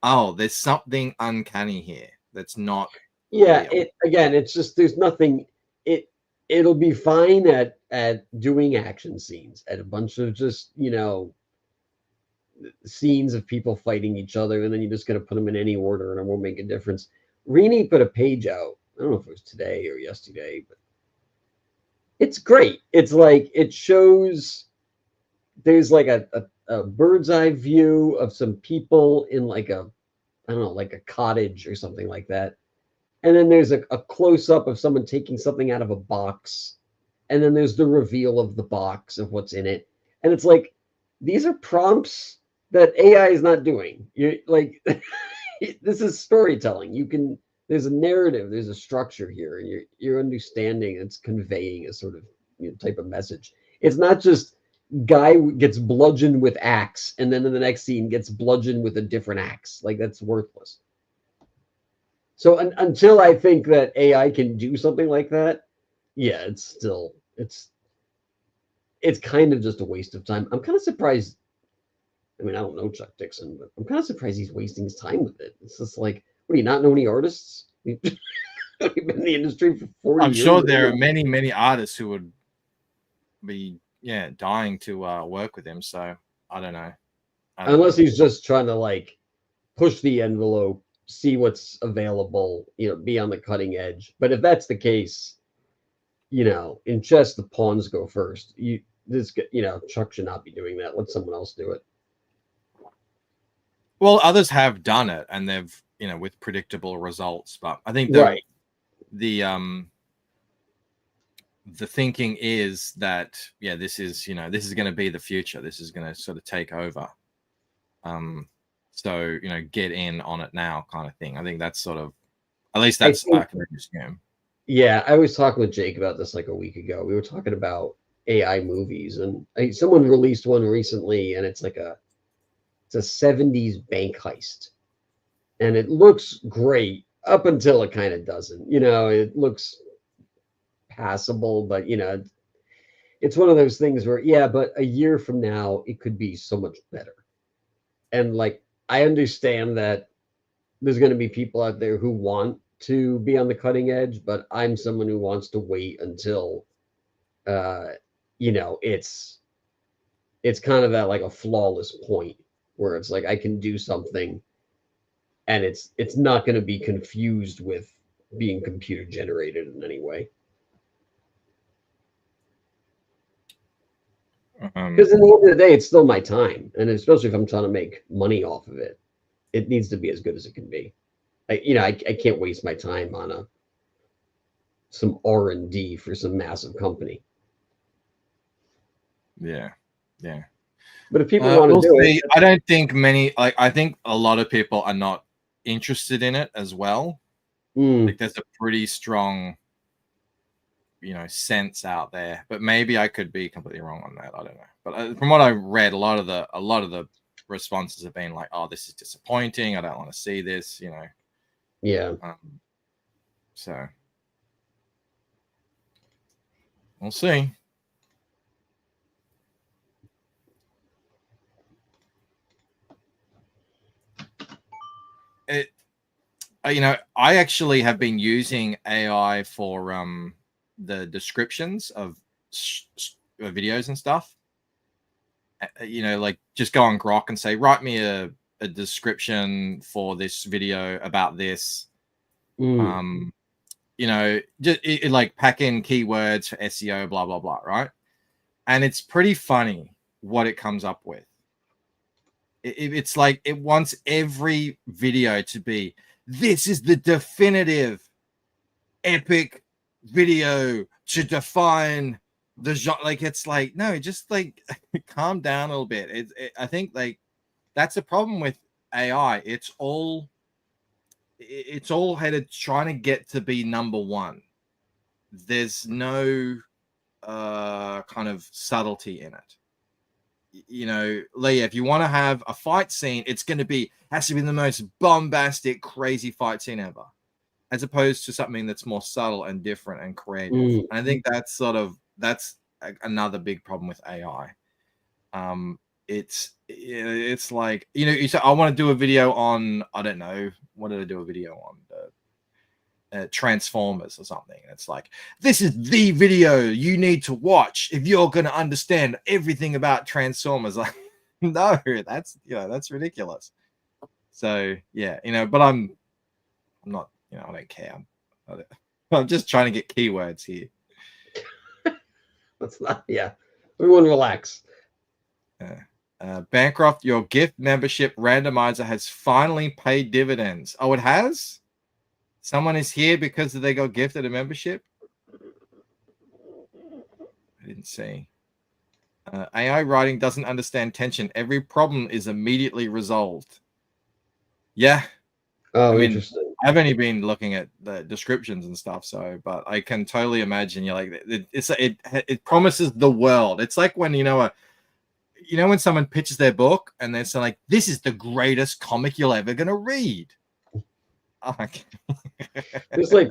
oh, there's something uncanny here that's not. Yeah. real. It's just, there's nothing, it'll be fine at doing action scenes, at a bunch of just, scenes of people fighting each other, and then you're just going to put them in any order and it won't make a difference. Rini put a page out, I don't know if it was today or yesterday, but it's great. It's like, it shows there's like a bird's eye view of some people in like a, I don't know, like a cottage or something like that. And then there's a close up of someone taking something out of a box. And then there's the reveal of the box of what's in it. And it's like, these are prompts that AI is not doing. You're like, this is storytelling. There's a narrative, there's a structure here, and you're understanding it's conveying a sort of type of message. It's not just guy gets bludgeoned with axe, and then in the next scene gets bludgeoned with a different axe. Like, that's worthless. So until I think that AI can do something like that, yeah, it's kind of just a waste of time. I'm kind of surprised. I mean, I don't know Chuck Dixon, but I'm kind of surprised he's wasting his time with it. It's just like, what, do you not know any artists? You've been in the industry for 40 years. I'm sure there are many, many artists who would be, dying to work with him. So I don't know. Unless he's just trying to like push the envelope, see what's available, be on the cutting edge. But if that's the case, in chess, the pawns go first. Chuck should not be doing that. Let someone else do it. Well, others have done it, and they've, with predictable results. But I think the thinking is that, this is going to be the future. This is going to sort of take over. So, get in on it now, kind of thing. I think that's sort of, at least that's I can assume. Yeah, I was talking with Jake about this like a week ago. We were talking about AI movies, and someone released one recently, and it's a 70s bank heist, and it looks great up until it kind of doesn't. It looks passable, but it's one of those things where, but a year from now it could be so much better. And like, I understand that there's going to be people out there who want to be on the cutting edge, but I'm someone who wants to wait until it's kind of at like a flawless point where it's like I can do something and it's not going to be confused with being computer generated in any way. Because in the end of the day, it's still my time, and especially if I'm trying to make money off of it, it needs to be as good as it can be. I can't waste my time on some R&D for some massive company. Yeah. But if people want to do it, I don't think I think a lot of people are not interested in it as well. Like, there's a pretty strong, sense out there, but maybe I could be completely wrong on that. I don't know. But from what I read, a lot of the responses have been like, "Oh, this is disappointing. I don't want to see this." Yeah. So we'll see. I actually have been using AI for the descriptions of videos and stuff. Like, just go on Grok and say, write me a description for this video about this. Just like pack in keywords for SEO, blah blah blah, right? And it's pretty funny what it comes up with. It's like it wants every video to be, this is the definitive epic video to define the genre. Like, it's like, no, just like calm down a little bit. I think like that's a problem with AI. It's all headed trying to get to be number one. There's no kind of subtlety in it. Leah, if you want to have a fight scene, has to be the most bombastic, crazy fight scene ever, as opposed to something that's more subtle and different and creative. And I think that's another big problem with AI. It's like, you say, I want to do a video on, I don't know, what did I do a video on? Transformers or something. And it's like, this is the video you need to watch if you're going to understand everything about Transformers. Like, no, that's ridiculous. So but I'm not, I don't care. I'm just trying to get keywords here. That's not, everyone relax. Bancroft, your gift membership randomizer has finally paid dividends. Oh, it has? Someone is here because they got gifted a membership? I didn't see. AI writing doesn't understand tension. Every problem is immediately resolved. Yeah. Oh, I mean, interesting. I've only been looking at the descriptions and stuff, so but I can totally imagine. You're like, it promises the world. It's like when when someone pitches their book and they're saying like, this is the greatest comic you're ever gonna read. Oh, okay. It's like,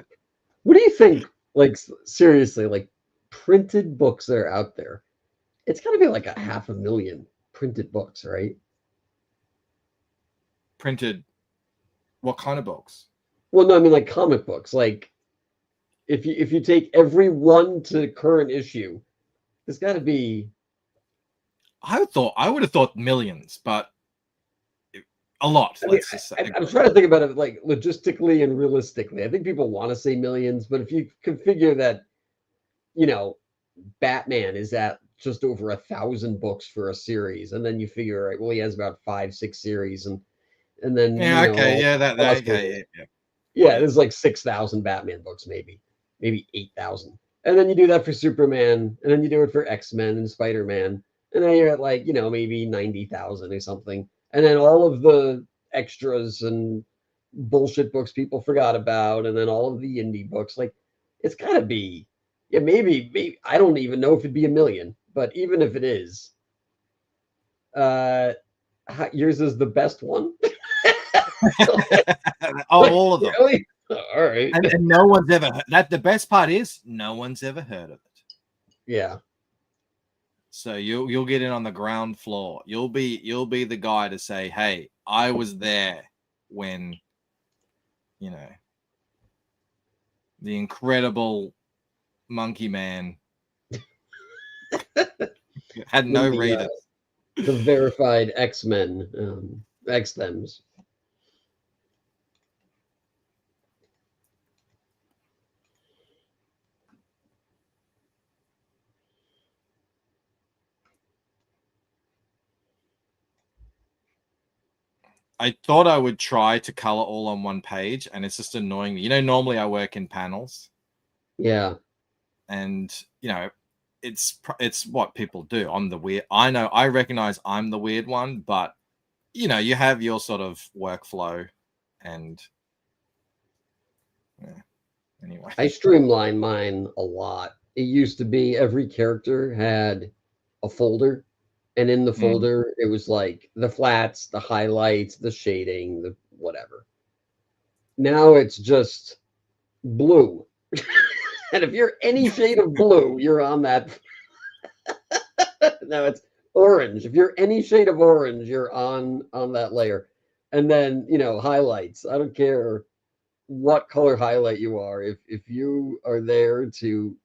what do you think? Like, seriously, like printed books that are out there. It's got to be like 500,000 printed books, right? Printed. What kind of books? Well, no, I mean like comic books. Like, if you take every one to current issue, there's got to be. I would have thought millions, but a lot. I mean, I'm trying to think about it like logistically and realistically. I think people want to say millions, but if you can figure that, Batman is at just over 1,000 books for a series, and then you figure, right, well, he has about 5-6 series, and then there's like 6,000 Batman books, maybe 8,000, and then you do that for Superman, and then you do it for X-Men and Spider-Man, and then you're at like maybe 90,000 or something, and then all of the extras and bullshit books people forgot about, and then all of the indie books. Like, it's got to be, maybe I don't even know if it'd be 1 million, but even if it is, yours is the best one. All of them. Really? All right. And no one's ever heard that. The best part is no one's ever heard of it. Yeah. So you'll get in on the ground floor. You'll be the guy to say, "Hey, I was there when, the incredible Monkey Man had no readers." The verified X-Men, X-Thems. I thought I would try to color all on one page, and it's just annoying me. Normally I work in panels. Yeah. And, it's what people do. I'm the weird. I know, I recognize I'm the weird one, but, you have your sort of workflow and, anyway. I streamline mine a lot. It used to be every character had a folder. And in the folder, it was like the flats, the highlights, the shading, the whatever. Now it's just blue. And if you're any shade of blue, you're on that. No, it's orange. If you're any shade of orange, you're on that layer. And then, highlights. I don't care what color highlight you are. If you are there to,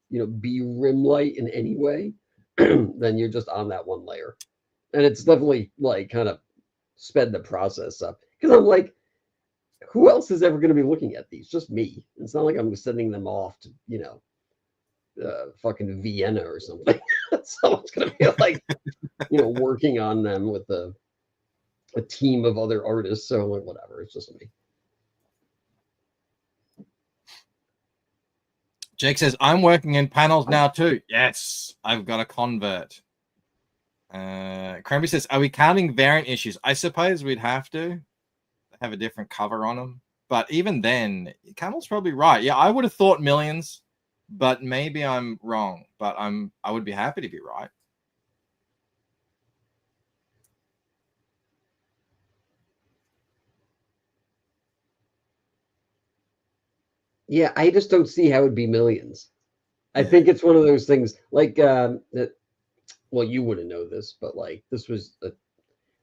be rim light in any way, then you're just on that one layer. And it's definitely like kind of sped the process up, because I'm like, who else is ever going to be looking at these? Just me. It's not like I'm sending them off to, fucking Vienna or something. Someone's going to be like, working on them with a team of other artists. So I'm like, whatever, it's just me. Jake says, I'm working in panels now too. Yes, I've got a convert. Cranberry says, are we counting variant issues? I suppose we'd have to have a different cover on them. But even then, Camel's probably right. Yeah, I would have thought millions, but maybe I'm wrong. But I would be happy to be right. Yeah, I just don't see how it'd be millions. I think it's one of those things like that. Well, you wouldn't know this, but like this was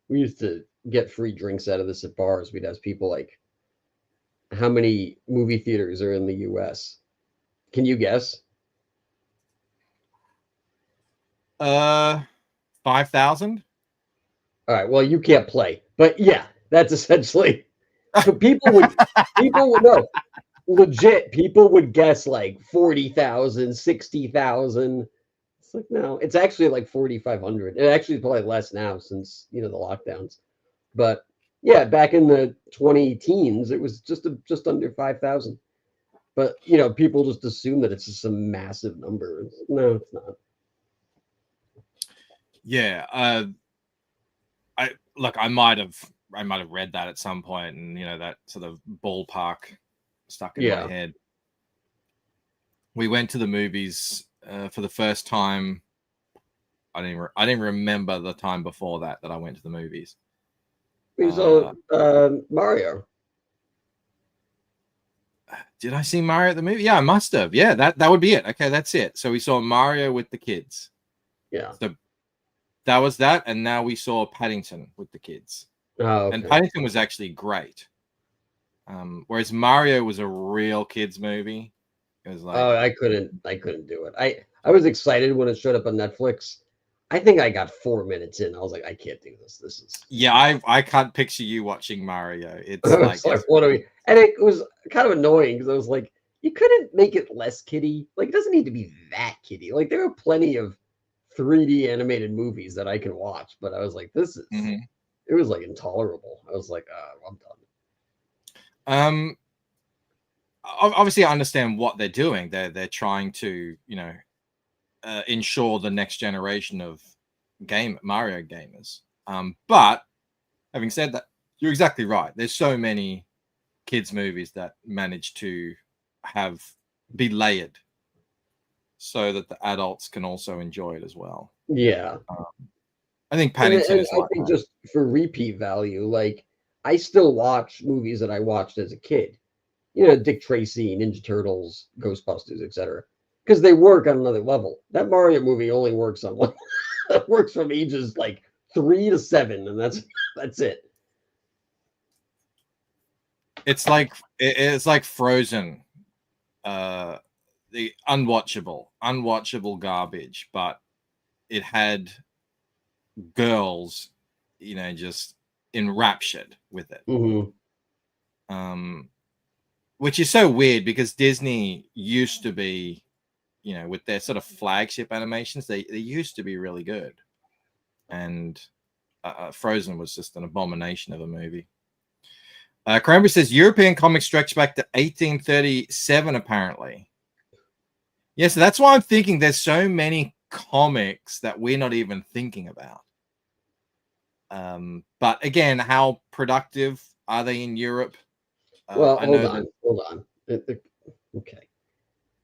we used to get free drinks out of this at bars. We'd ask people like, how many movie theaters are in the US? Can you guess? 5,000. All right. Well, you can't play, but yeah, that's essentially. So people would know. Legit, people would guess like 40,000, 60,000. It's like, no, it's actually like 4,500. It actually is probably less now since, the lockdowns. But yeah, back in the 20 teens, it was just under 5,000. But, people just assume that it's just a massive number. No, it's not. Yeah. I might have read that at some point, and that sort of ballpark stuck in my head. We went to the movies for the first time. I didn't remember the time before that I went to the movies. We saw Mario. Did I see Mario at the movie? Yeah, I must have. Yeah, that would be it. Okay, that's it. So we saw Mario with the kids. Yeah. So that was that, and now we saw Paddington with the kids. Oh, okay. And Paddington was actually great. Whereas Mario was a real kids movie. It was like, I couldn't do it. I was excited when it showed up on Netflix. I think I got 4 minutes in. I was like, I can't do this. This is I can't picture you watching Mario. It's like what are we? And it was kind of annoying because I was like, you couldn't make it less kiddie. Like, it doesn't need to be that kiddie. Like, there are plenty of 3D animated movies that I can watch, but I was like, this is it was like intolerable. I was like, I'm done. Obviously I understand what they're doing. They're trying to, ensure the next generation of Mario gamers. But having said that, you're exactly right. There's so many kids movies that manage to be layered so that the adults can also enjoy it as well. Yeah. I think Paddington is I think just for repeat value, like, I still watch movies that I watched as a kid. Dick Tracy, Ninja Turtles, Ghostbusters, etc. Because they work on another level. That Mario movie only works on one. It works from ages like 3 to 7, and that's it. It's like Frozen, the unwatchable garbage, but it had girls, just enraptured with it. Which is so weird because Disney used to be, with their sort of flagship animations, they used to be really good. And Frozen was just an abomination of a movie. Cranberry says European comics stretch back to 1837, apparently. Yeah, so that's why I'm thinking there's so many comics that we're not even thinking about. But again, how productive are they in Europe? Well, hold on. Okay.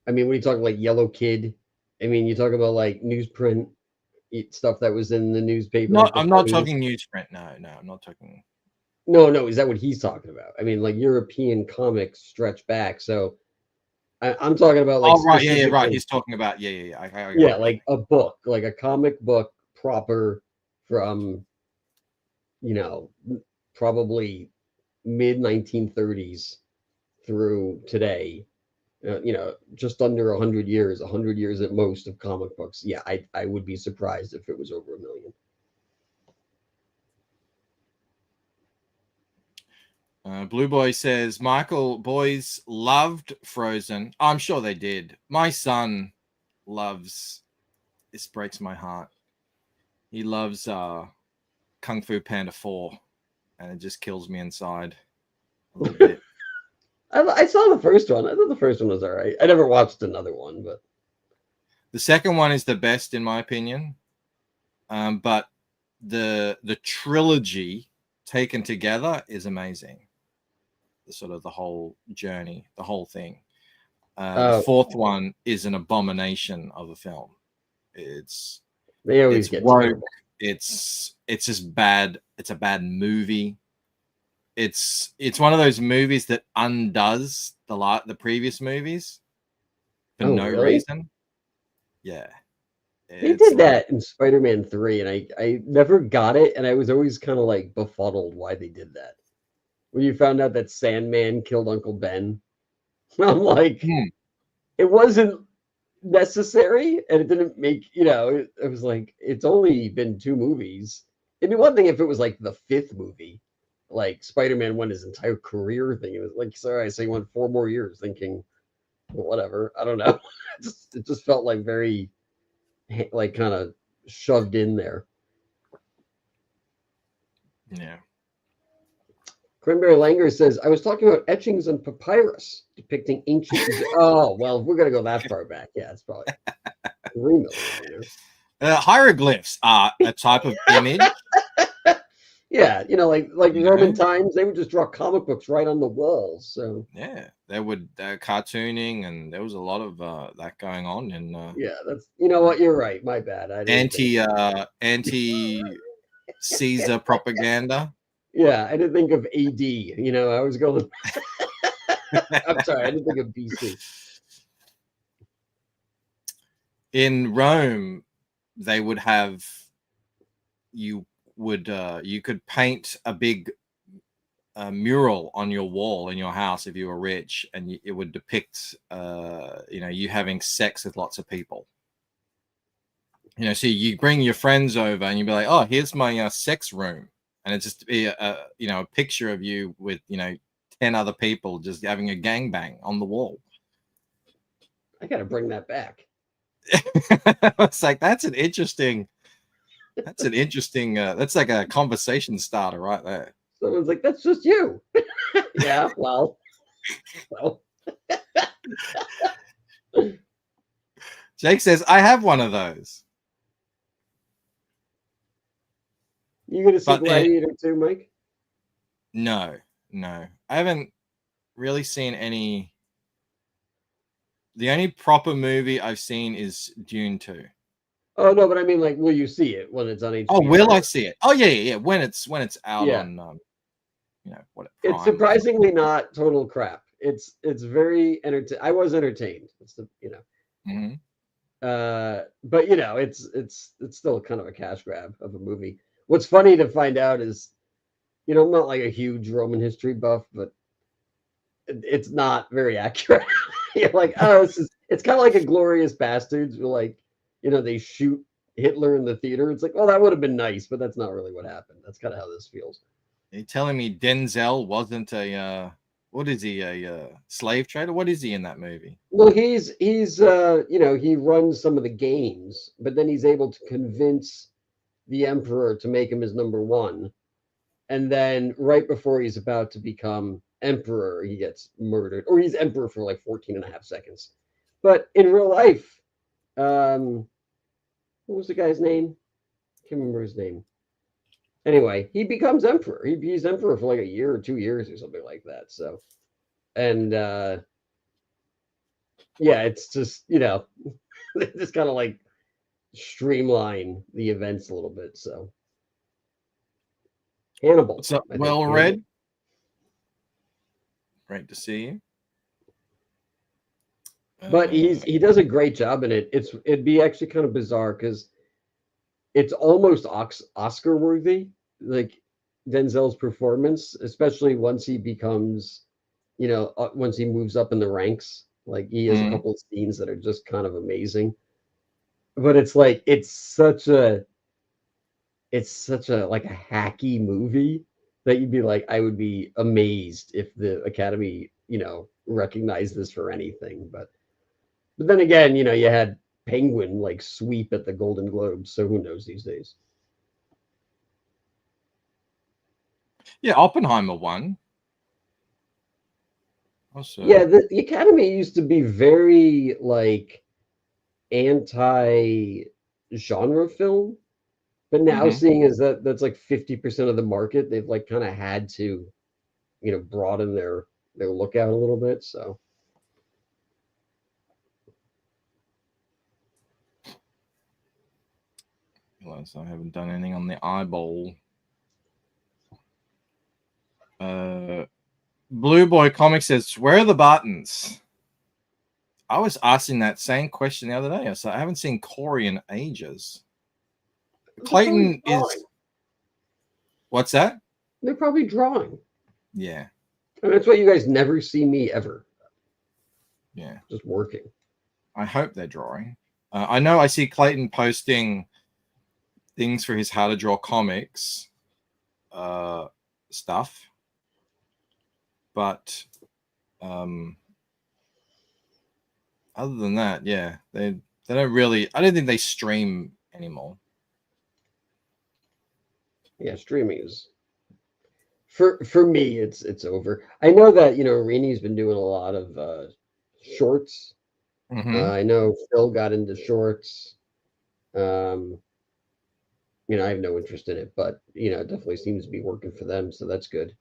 I mean, when you talk like Yellow Kid, I mean, you talk about like newsprint stuff that was in the newspaper. I'm not talking newsprint. No, I'm not talking. No, is that what he's talking about? I mean, like European comics stretch back. So I'm talking about like. Oh, right. Yeah, right. He's talking about, yeah, like a book, like a comic book proper from, probably mid 1930s through today, just under 100 years at most of comic books. Yeah, I would be surprised if it was over 1 million. Blue Boy says, Michael, boys loved Frozen. I'm sure they did. My son loves, this breaks my heart. He loves Kung Fu Panda 4. And it just kills me inside a little bit. I saw the first one. I thought the first one was all right. I never watched another one, but the second one is the best in my opinion. But the trilogy taken together is amazing. The whole journey, the whole thing. The fourth one is an abomination of a film. They always get woke. It's just bad. It's a bad movie. It's one of those movies that undoes the previous movies for no reason. Yeah. They did that in Spider-Man 3, and I never got it, and I was always kind of like befuddled why they did that. When you found out that Sandman killed Uncle Ben, I'm like, it wasn't necessary, and it didn't make, it was like, it's only been 2 movies. It'd be one thing if it was like the 5th movie, like Spider-Man won his entire career thing. It was like, sorry, so he went 4 more years thinking, well, whatever, I don't know. It just felt like very like kind of shoved in there. Yeah. Cranberry Langer says, I was talking about etchings on papyrus depicting ancient. Oh, well, if we're going to go that far back. Yeah, it's probably 3 million years. Hieroglyphs are a type of image. Yeah, like Yeah. Roman times, they would just draw comic books right on the walls. So Yeah, they would cartooning, and there was a lot of that going on in yeah, that's what, you're right. My bad. I didn't think- anti Caesar propaganda. Yeah, I didn't think of AD. I was going. I'm sorry, I didn't think of BC. In Rome, they would have you could paint a big mural on your wall in your house if you were rich, and it would depict you having sex with lots of people. So you bring your friends over and you'd be like, oh, here's my sex room, and it's just be a picture of you with 10 other people just having a gangbang on the wall. I gotta bring that back. It's like that's interesting. That's like a conversation starter right there. Someone's like, that's just you. Yeah, well. Jake says, I have one of those. You gonna see But Gladiator too, Mike? No. I haven't really seen any. The only proper movie I've seen is Dune 2. Oh no, but I mean, like, will you see it when it's on HBO? Oh, will I see it? Oh yeah. When it's out Yeah. on what It's Prime. surprisingly not total crap. It's very I was entertained. It's Mhm. but it's still kind of a cash grab of a movie. What's funny to find out is, I'm not like a huge Roman history buff, but it's not very accurate. You're like, oh, it's kind of like a Glorious Bastards, where like, they shoot Hitler in the theater. It's like, well, that would have been nice, but that's not really what happened. That's kind of how this feels. Are you telling me Denzel wasn't what is he, a slave trader? What is he in that movie? Well, he's he runs some of the games, but then he's able to convince the emperor to make him his number one. And then right before he's about to become emperor, he gets murdered, or he's emperor for like 14 and a half seconds. But in real life, what was the guy's name? I can't remember his name. Anyway, he becomes emperor. He's emperor for like a year or 2 years or something like that. So, and yeah, it's just, just kind of like streamline the events a little bit. So, Hannibal. What's up? I think Well Hannibal. read. Great to see you. But he does a great job in it. It'd be actually kind of bizarre because it's almost Oscar worthy, like Denzel's performance, especially once he becomes, once he moves up in the ranks. Like he has a couple of scenes that are just kind of amazing. But it's like it's such a like a hacky movie that you'd be like, I would be amazed if the Academy, recognized this for anything. But then again, you had Penguin like sweep at the Golden Globes, so who knows these days? Yeah, Oppenheimer won. Also, Yeah, the Academy used to be very like anti-genre film, but now seeing as that's like 50% of the market, they've like kind of had to, broaden their lookout a little bit. So. I haven't done anything on the eyeball. Blue Boy Comics says, where are the buttons? I was asking that same question the other day. So I haven't seen Corey in ages. Clayton is. What's that? They're probably drawing. Yeah. And that's why you guys never see me ever. Yeah. Just working. I hope they're drawing. I know I see Clayton posting things for his How to Draw Comics stuff. But other than that, yeah, They don't really. I don't think they stream anymore. Yeah, streaming is for me. It's over. I know that Rini's been doing a lot of shorts. Mhm. I know Phil got into shorts. I have no interest in it, but it definitely seems to be working for them, so that's good.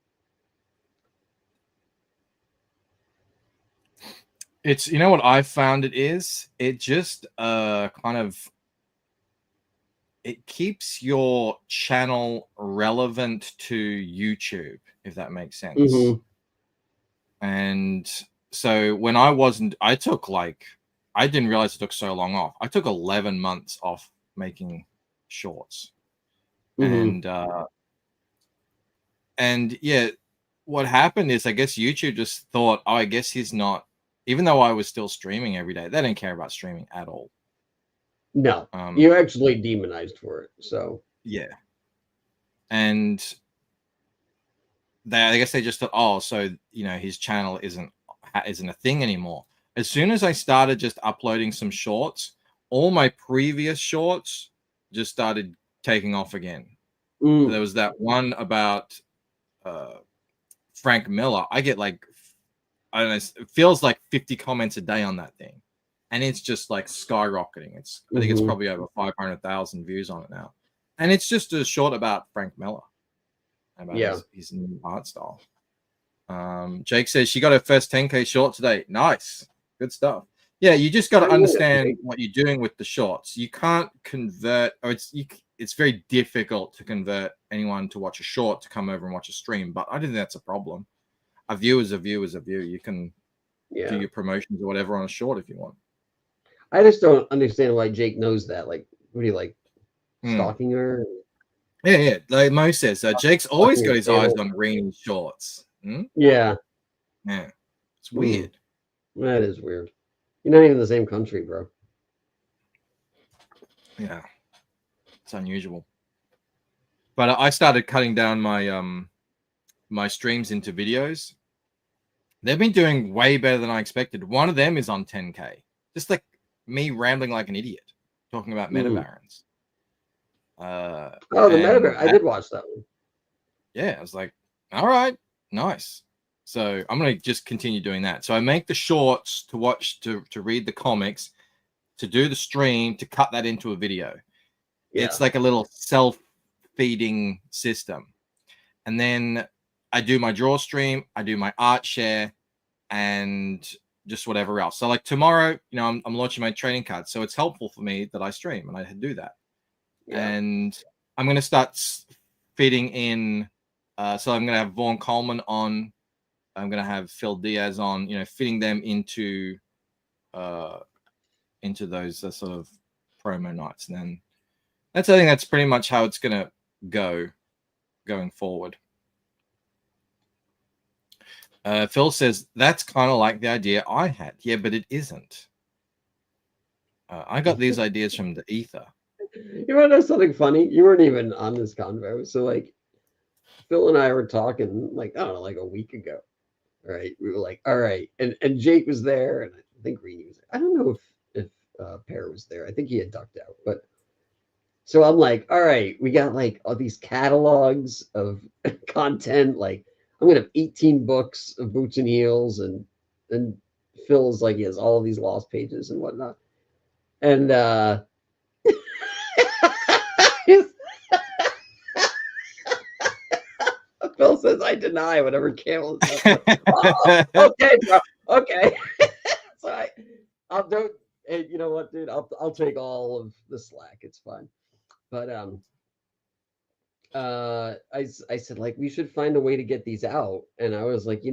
It's what I found it is. It just kind of it keeps your channel relevant to YouTube, if that makes sense. Mhm. And so when I took I didn't realize it took so long off. I took 11 months off making shorts. Mhm. And yeah, what happened is I guess YouTube just thought, oh, I guess he's not, even though I was still streaming every day, they didn't care about streaming at all. No, you actually demonized for it. So yeah. And I guess they just thought, oh, so his channel isn't a thing anymore. As soon as I started just uploading some shorts, all my previous shorts just started taking off again. There was that one about Frank Miller. I get I don't know, it feels like 50 comments a day on that thing, and it's just like skyrocketing. I think it's probably over 500,000 views on it now, and it's just a short about Frank Miller, about his new art style. Jake says she got her first 10K short today. Nice, good stuff. Yeah, you just got to understand what you're doing with the shorts. You can't convert, or it's very difficult to convert anyone to watch a short to come over and watch a stream. But I don't think that's a problem. A view is a view is a view. You can do your promotions or whatever on a short if you want. I just don't understand why Jake knows that. Like, what are you stalking her? Yeah. Like Mo says, Jake's always got his eyes on Reenie's shorts. Yeah. Yeah. It's weird. That is weird. You're not even in the same country, bro. Yeah. It's unusual. But I started cutting down my my streams into videos. They've been doing way better than I expected. One of them is on 10K. Just like me rambling like an idiot, talking about meta barons. The meta baron. I did watch that one. Yeah, I was like, all right, nice. So I'm going to just continue doing that. So I make the shorts to watch, to read the comics, to do the stream, to cut that into a video. Yeah. It's like a little self-feeding system. And then I do my draw stream, I do my art share, and just whatever else. So like tomorrow, I'm launching my trading cards. So it's helpful for me that I stream and I do that. Yeah. And I'm going to start feeding in. So I'm going to have Vaughn Coleman on. I'm going to have Phil Diaz on, fitting them into those sort of promo nights. And then I think that's pretty much how it's going to go going forward. Phil says, that's kind of like the idea I had. Yeah, but it isn't. I got these ideas from the ether. You want to know something funny? You weren't even on this convo. So like Phil and I were talking I don't know, like a week ago. Right. We were like, all right. And Jake was there, and I think Reenie was there. I don't know if Pear was there. I think he had ducked out. But so I'm like, all right, we got like all these catalogs of content. Like I'm gonna have 18 books of Boots and Heels, and Phil's like he has all of these lost pages and whatnot. And Phil says, I deny whatever Camel says. Okay, bro. Okay. So I'll do. Hey, you know what, dude? I'll take all of the slack. It's fine. But I said like we should find a way to get these out, and I was like,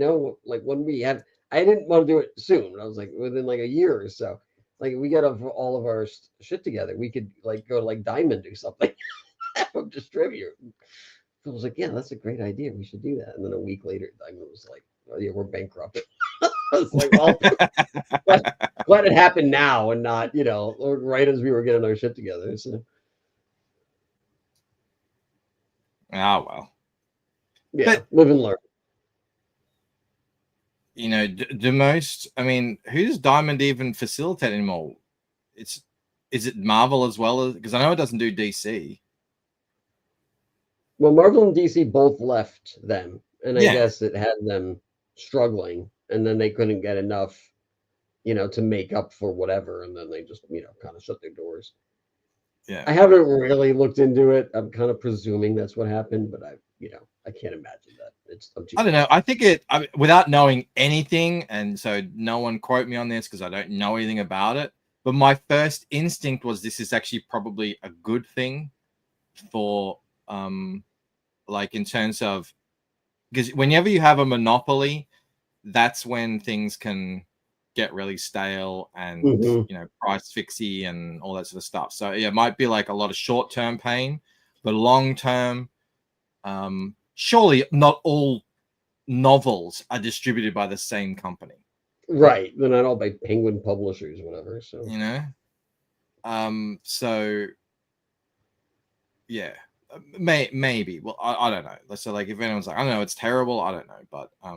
like when we have, I didn't want to do it soon. I was like within like a year or so. Like we got all of our shit together. We could like go to like Diamond or something. From distributor. I was like, yeah, that's a great idea. We should do that. And then a week later, Diamond was like, oh, yeah, we're bankrupt. I was like, well, glad it happened now and not, right as we were getting our shit together. So. Oh, well. Yeah, live and learn. The most, I mean, who does Diamond even facilitate anymore? It's is it Marvel as well? Because I know it doesn't do DC. Well, Marvel and DC both left them, and I Yeah. guess it had them struggling, and then they couldn't get enough, to make up for whatever, and then they just, kind of shut their doors. Yeah. I haven't really looked into it. I'm kind of presuming that's what happened, but I can't imagine that. I don't know. I think without knowing anything, and so no one quote me on this because I don't know anything about it. But my first instinct was this is actually probably a good thing for, like in terms of, because whenever you have a monopoly, that's when things can get really stale and price fixy and all that sort of stuff. So yeah, it might be like a lot of short-term pain, but long-term, surely not all novels are distributed by the same company. Right. They're not all by Penguin Publishers or whatever. So so yeah, maybe. Well, I don't know. So like if anyone's like, I don't know, it's terrible, I don't know, but I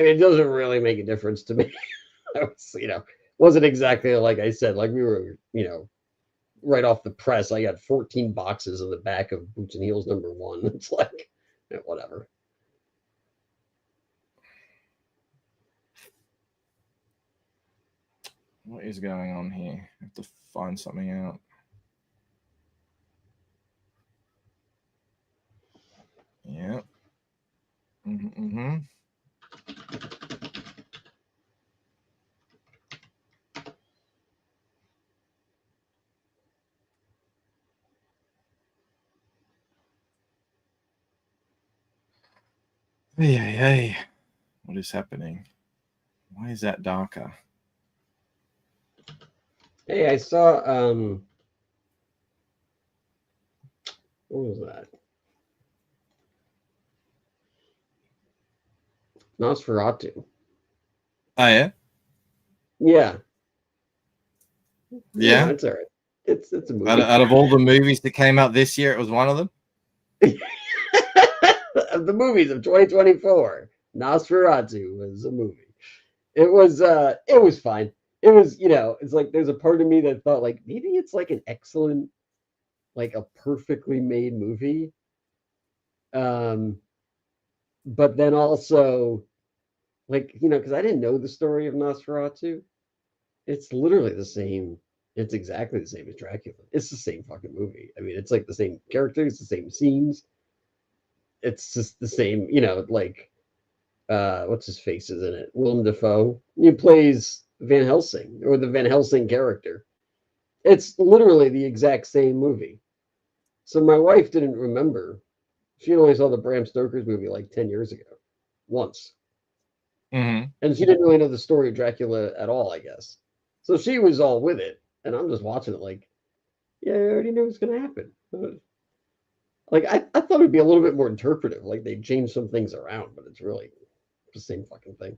mean, it doesn't really make a difference to me. Wasn't exactly like I said, like we were, right off the press. I got 14 boxes in the back of Boots and Heels #1. It's like, whatever. What is going on here? I have to find something out. Yeah. Hey, what is happening? Why is that darker? Hey, I saw what was that? Nosferatu. Oh yeah? Yeah. Yeah. It's all right. It's a movie. Out of all the movies that came out this year, it was one of them. Of the movies of 2024, Nosferatu was a movie. It was fine. It was, it's like there's a part of me that thought like maybe it's like an excellent, like a perfectly made movie. But then also like, because I didn't know the story of Nosferatu. It's literally the same. It's exactly the same as Dracula. It's the same fucking movie. I mean, it's like the same characters, the same scenes. It's just the same, like what's his face is in it? Willem Dafoe. He plays Van Helsing, or the Van Helsing character. It's literally the exact same movie. So my wife didn't remember. She only saw the Bram Stoker's movie like 10 years ago, once. And she didn't really know the story of Dracula at all, I guess. So she was all with it. And I'm just watching it like, yeah, I already knew it was going to happen. Like, I thought it'd be a little bit more interpretive. Like, they changed some things around, but it's really the same fucking thing.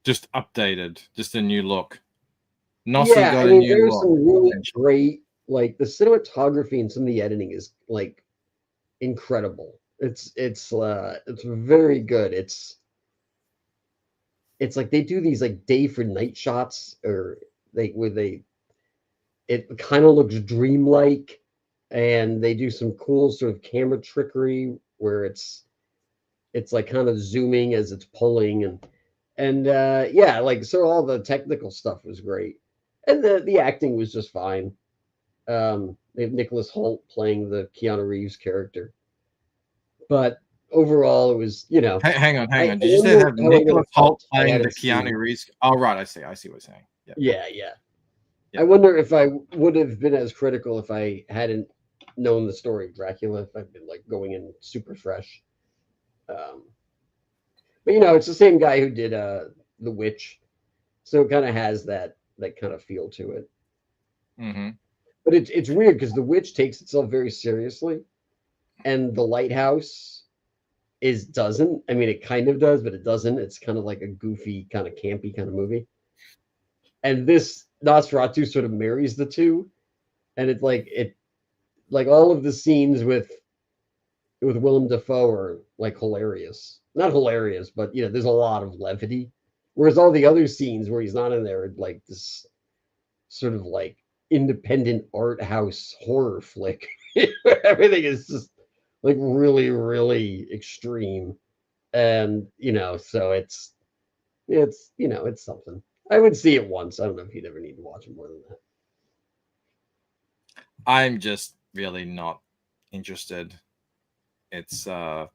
Just updated, just a new look. Yeah, I mean, there's some really great, like, the cinematography and some of the editing is, like, incredible. It's very good. It's like they do these, like, day for night shots, or it kind of looks dreamlike. And they do some cool sort of camera trickery where it's like kind of zooming as it's pulling, and yeah, like, so all the technical stuff was great, and the acting was just fine. They have Nicholas Hoult playing the Keanu Reeves character, but overall it was, Hang on. Did you say that Nicholas Hoult playing the Keanu Reeves? Oh, right. I see what you're saying. Yeah. I wonder if I would have been as critical if I hadn't known the story of Dracula, if I'd been like going in super fresh. But it's the same guy who did The Witch, so it kind of has that kind of feel to it. But it's weird because The Witch takes itself very seriously, and The Lighthouse doesn't. I mean, it kind of does, but it doesn't. It's kind of like a goofy, kind of campy kind of movie. And this Nosferatu sort of marries the two, and it's like all of the scenes with Willem Dafoe are like hilarious. Not hilarious, but there's a lot of levity. Whereas all the other scenes where he's not in there are like this sort of like independent art house horror flick. Everything is just like really, really extreme. And, so it's it's something. I would see it once. I don't know if you'd ever need to watch it more than that. I'm just really not interested. It's I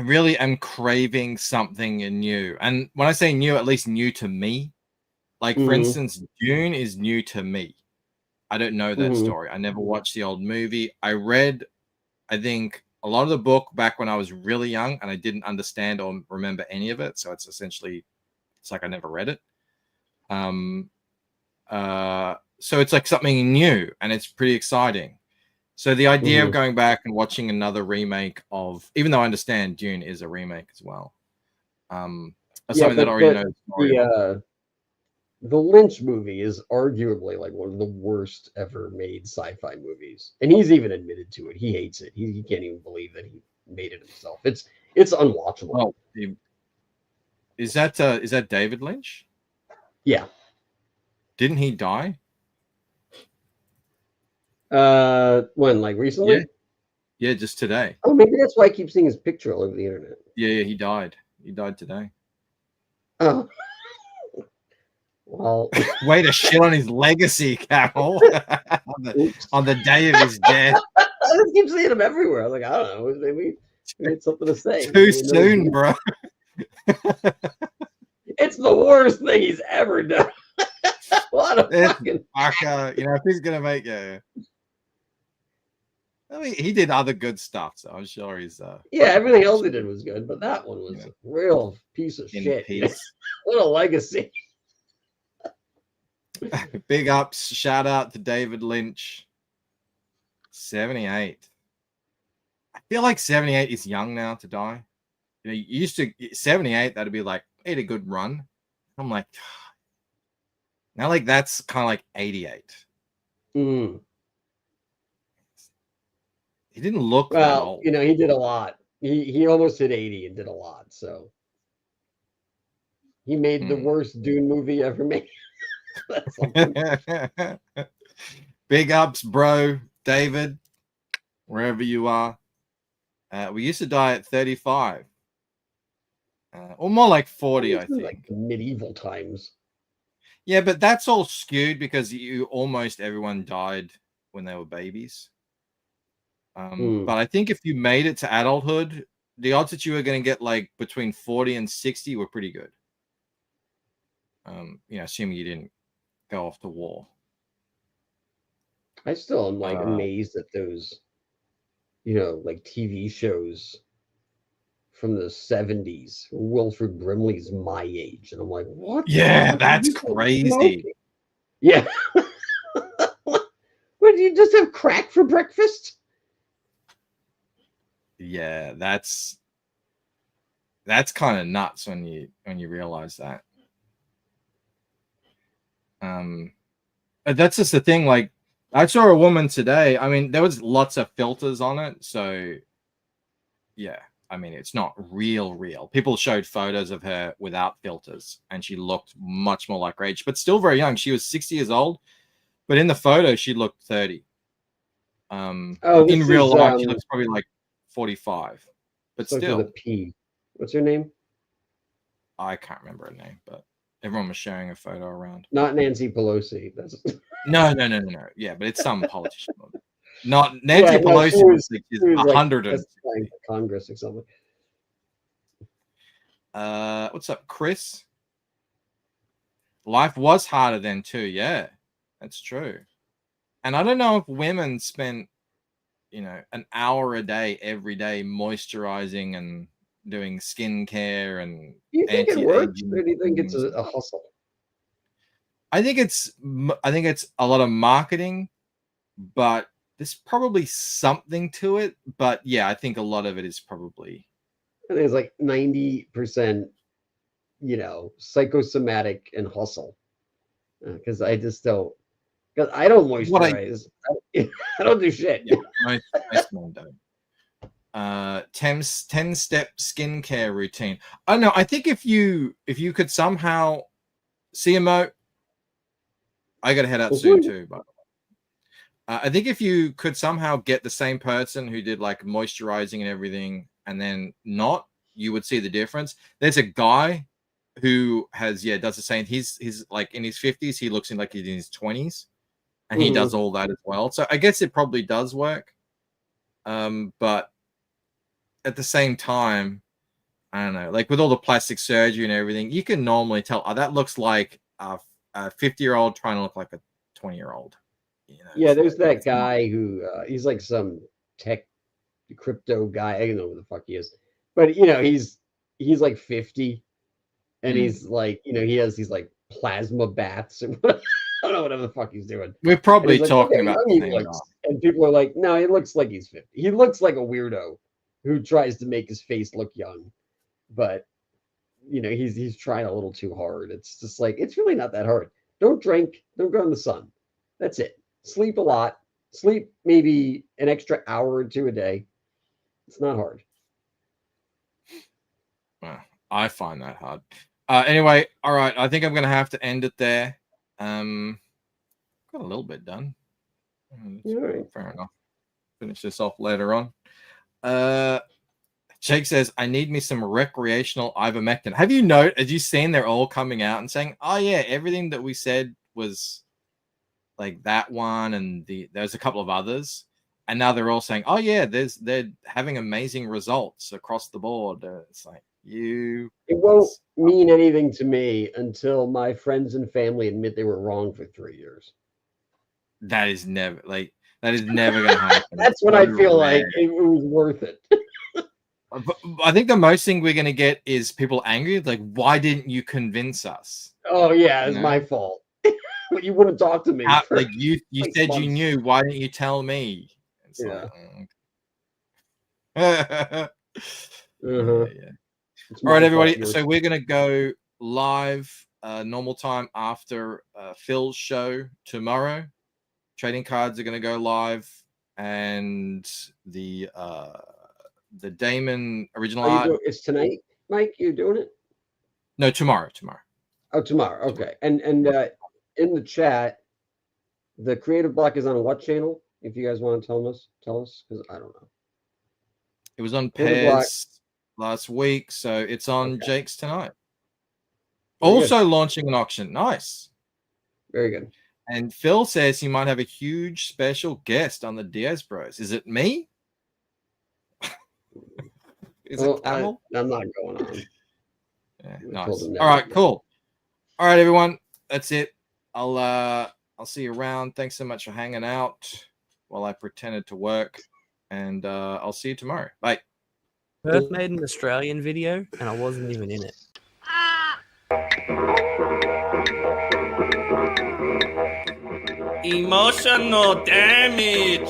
really am craving something new. And when I say new, at least new to me. Like for instance, Dune is new to me. I don't know that story. I never watched the old movie. I read, I think, a lot of the book back when I was really young, and I didn't understand or remember any of it. So it's like I never read it. So it's like something new, and it's pretty exciting. So the idea of going back and watching another remake of, even though I understand Dune is a remake as well, something that I already know the story. The Lynch movie is arguably like one of the worst ever made sci-fi movies, and he's even admitted to it. He hates it. He can't even believe that he made it himself. It's unwatchable. Oh, is that David Lynch? Yeah. Didn't he die? When, like recently? Yeah, just today. Oh, maybe that's why I keep seeing his picture all over the internet. Yeah, he died. He died today. Oh. Well, way to shit on his legacy, Carol. on the day of his death. I just keep seeing him everywhere. I was like, I don't know, maybe he had something to say. Too soon, bro. It's the worst thing he's ever done. What a fucking if he's gonna make I mean, he did other good stuff, so I'm sure he's everything else he did was good, but that one was a real piece of shit. What a legacy. Big ups, shout out to David Lynch. 78. I feel like 78 is young now to die. You used to 78, that'd be like, he had a good run. I'm like, now like that's kind of like 88. He didn't look that old. He did a lot. He almost hit 80 and did a lot. So he made the worst Dune movie ever made. Big ups, bro, David, wherever you are. We used to die at 35, or more like 40, I think. Like medieval times. Yeah, but that's all skewed because almost everyone died when they were babies. But I think if you made it to adulthood, the odds that you were going to get like between 40 and 60 were pretty good. Assuming you didn't go off to war. I still am like amazed at those, like TV shows from the 70s. Wilford Brimley's my age, and I'm like, what? Yeah, that's crazy. Smoking? Yeah. What, do you just have crack for breakfast? Yeah, that's kind of nuts when you realize that. That's just the thing. Like, I saw a woman today. I mean, there was lots of filters on it, so yeah. I mean, it's not real. People showed photos of her without filters, and she looked much more like her age, but still very young. She was 60 years old, but in the photo, she looked 30. In real life, she looks probably like 45, but still. With a P. What's her name? I can't remember her name, but everyone was sharing a photo around. Not Nancy Pelosi. That's no. Yeah, but it's some politician. Not Nancy Pelosi. Is 100 like Congress or something. What's up, Chris? Life was harder then too. Yeah, that's true. And I don't know if women spent, an hour a day every day moisturizing and doing skincare and. Do you think it works, or do you think it's a hustle? I think it's a lot of marketing, but there's probably something to it. But yeah, I think a lot of it is probably. I think it's like 90%, psychosomatic and hustle. Because I just don't. Because I don't moisturize. I don't do shit. Yeah, most men don't. 10-step skincare routine. Oh no, I think if you could somehow CMO, I got to head out soon too. But I think if you could somehow get the same person who did like moisturizing and everything, and then not, you would see the difference. There's a guy who has does the same. He's like in his 50s. He looks in like he's in his 20s, and he does all that as well. So I guess it probably does work. But at the same time, I don't know, like with all the plastic surgery and everything, you can normally tell, oh, that looks like a 50-year-old trying to look like a 20-year-old. You know, Yeah, there's that guy who he's like some tech crypto guy. I don't know who the fuck he is, but you know, he's like 50, and he's like, you know, he has these like plasma baths and I don't know whatever the fuck he's doing. We're probably like, talking "Okay, about young the he same looks." guy. And people are like, no, he looks like he's 50. He looks like a weirdo who tries to make his face look young, but you know, he's trying a little too hard. It's just like, it's really not that hard. Don't drink, don't go in the sun. That's it. Sleep a lot. Sleep maybe an extra hour or two a day. It's not hard. Well, I find that hard. Anyway, all right. I think I'm going to have to end it there. Got a little bit done. All right. Fair enough. Finish this off later on. Jake says, I need me some recreational ivermectin. Have you seen they're all coming out and saying, oh yeah, everything that we said was like that one, and there's a couple of others, and now they're all saying, oh yeah, they're having amazing results across the board. It's like, it won't mean anything to me until my friends and family admit they were wrong for 3 years. That is never going to happen. That's what I feel like. It was worth it. I think the most thing we're going to get is people angry. Like, why didn't you convince us? Oh yeah, it's my fault. But you wouldn't talk to me. Like you said months. You knew. Why didn't you tell me? It's yeah. Yeah. All right, everybody. So we're going to go live normal time after Phil's show tomorrow. Trading cards are going to go live, and the Damon original art. It's tonight, Mike. You're doing it? No, tomorrow. Oh, tomorrow. Okay. And in the chat, the Creative Block is on what channel? If you guys want to tell us, because I don't know. It was on Pez last week, so it's on Jake's tonight. Very also good. Launching an auction. Nice. Very good. And Phil says he might have a huge special guest on the Diaz Bros. Is it me? Is it Camel? I'm not going on. Yeah, nice. All right, cool. All right, everyone. That's it. I'll see you around. Thanks so much for hanging out while I pretended to work. And I'll see you tomorrow. Bye. Perth made an Australian video and I wasn't even in it. Emotional damage.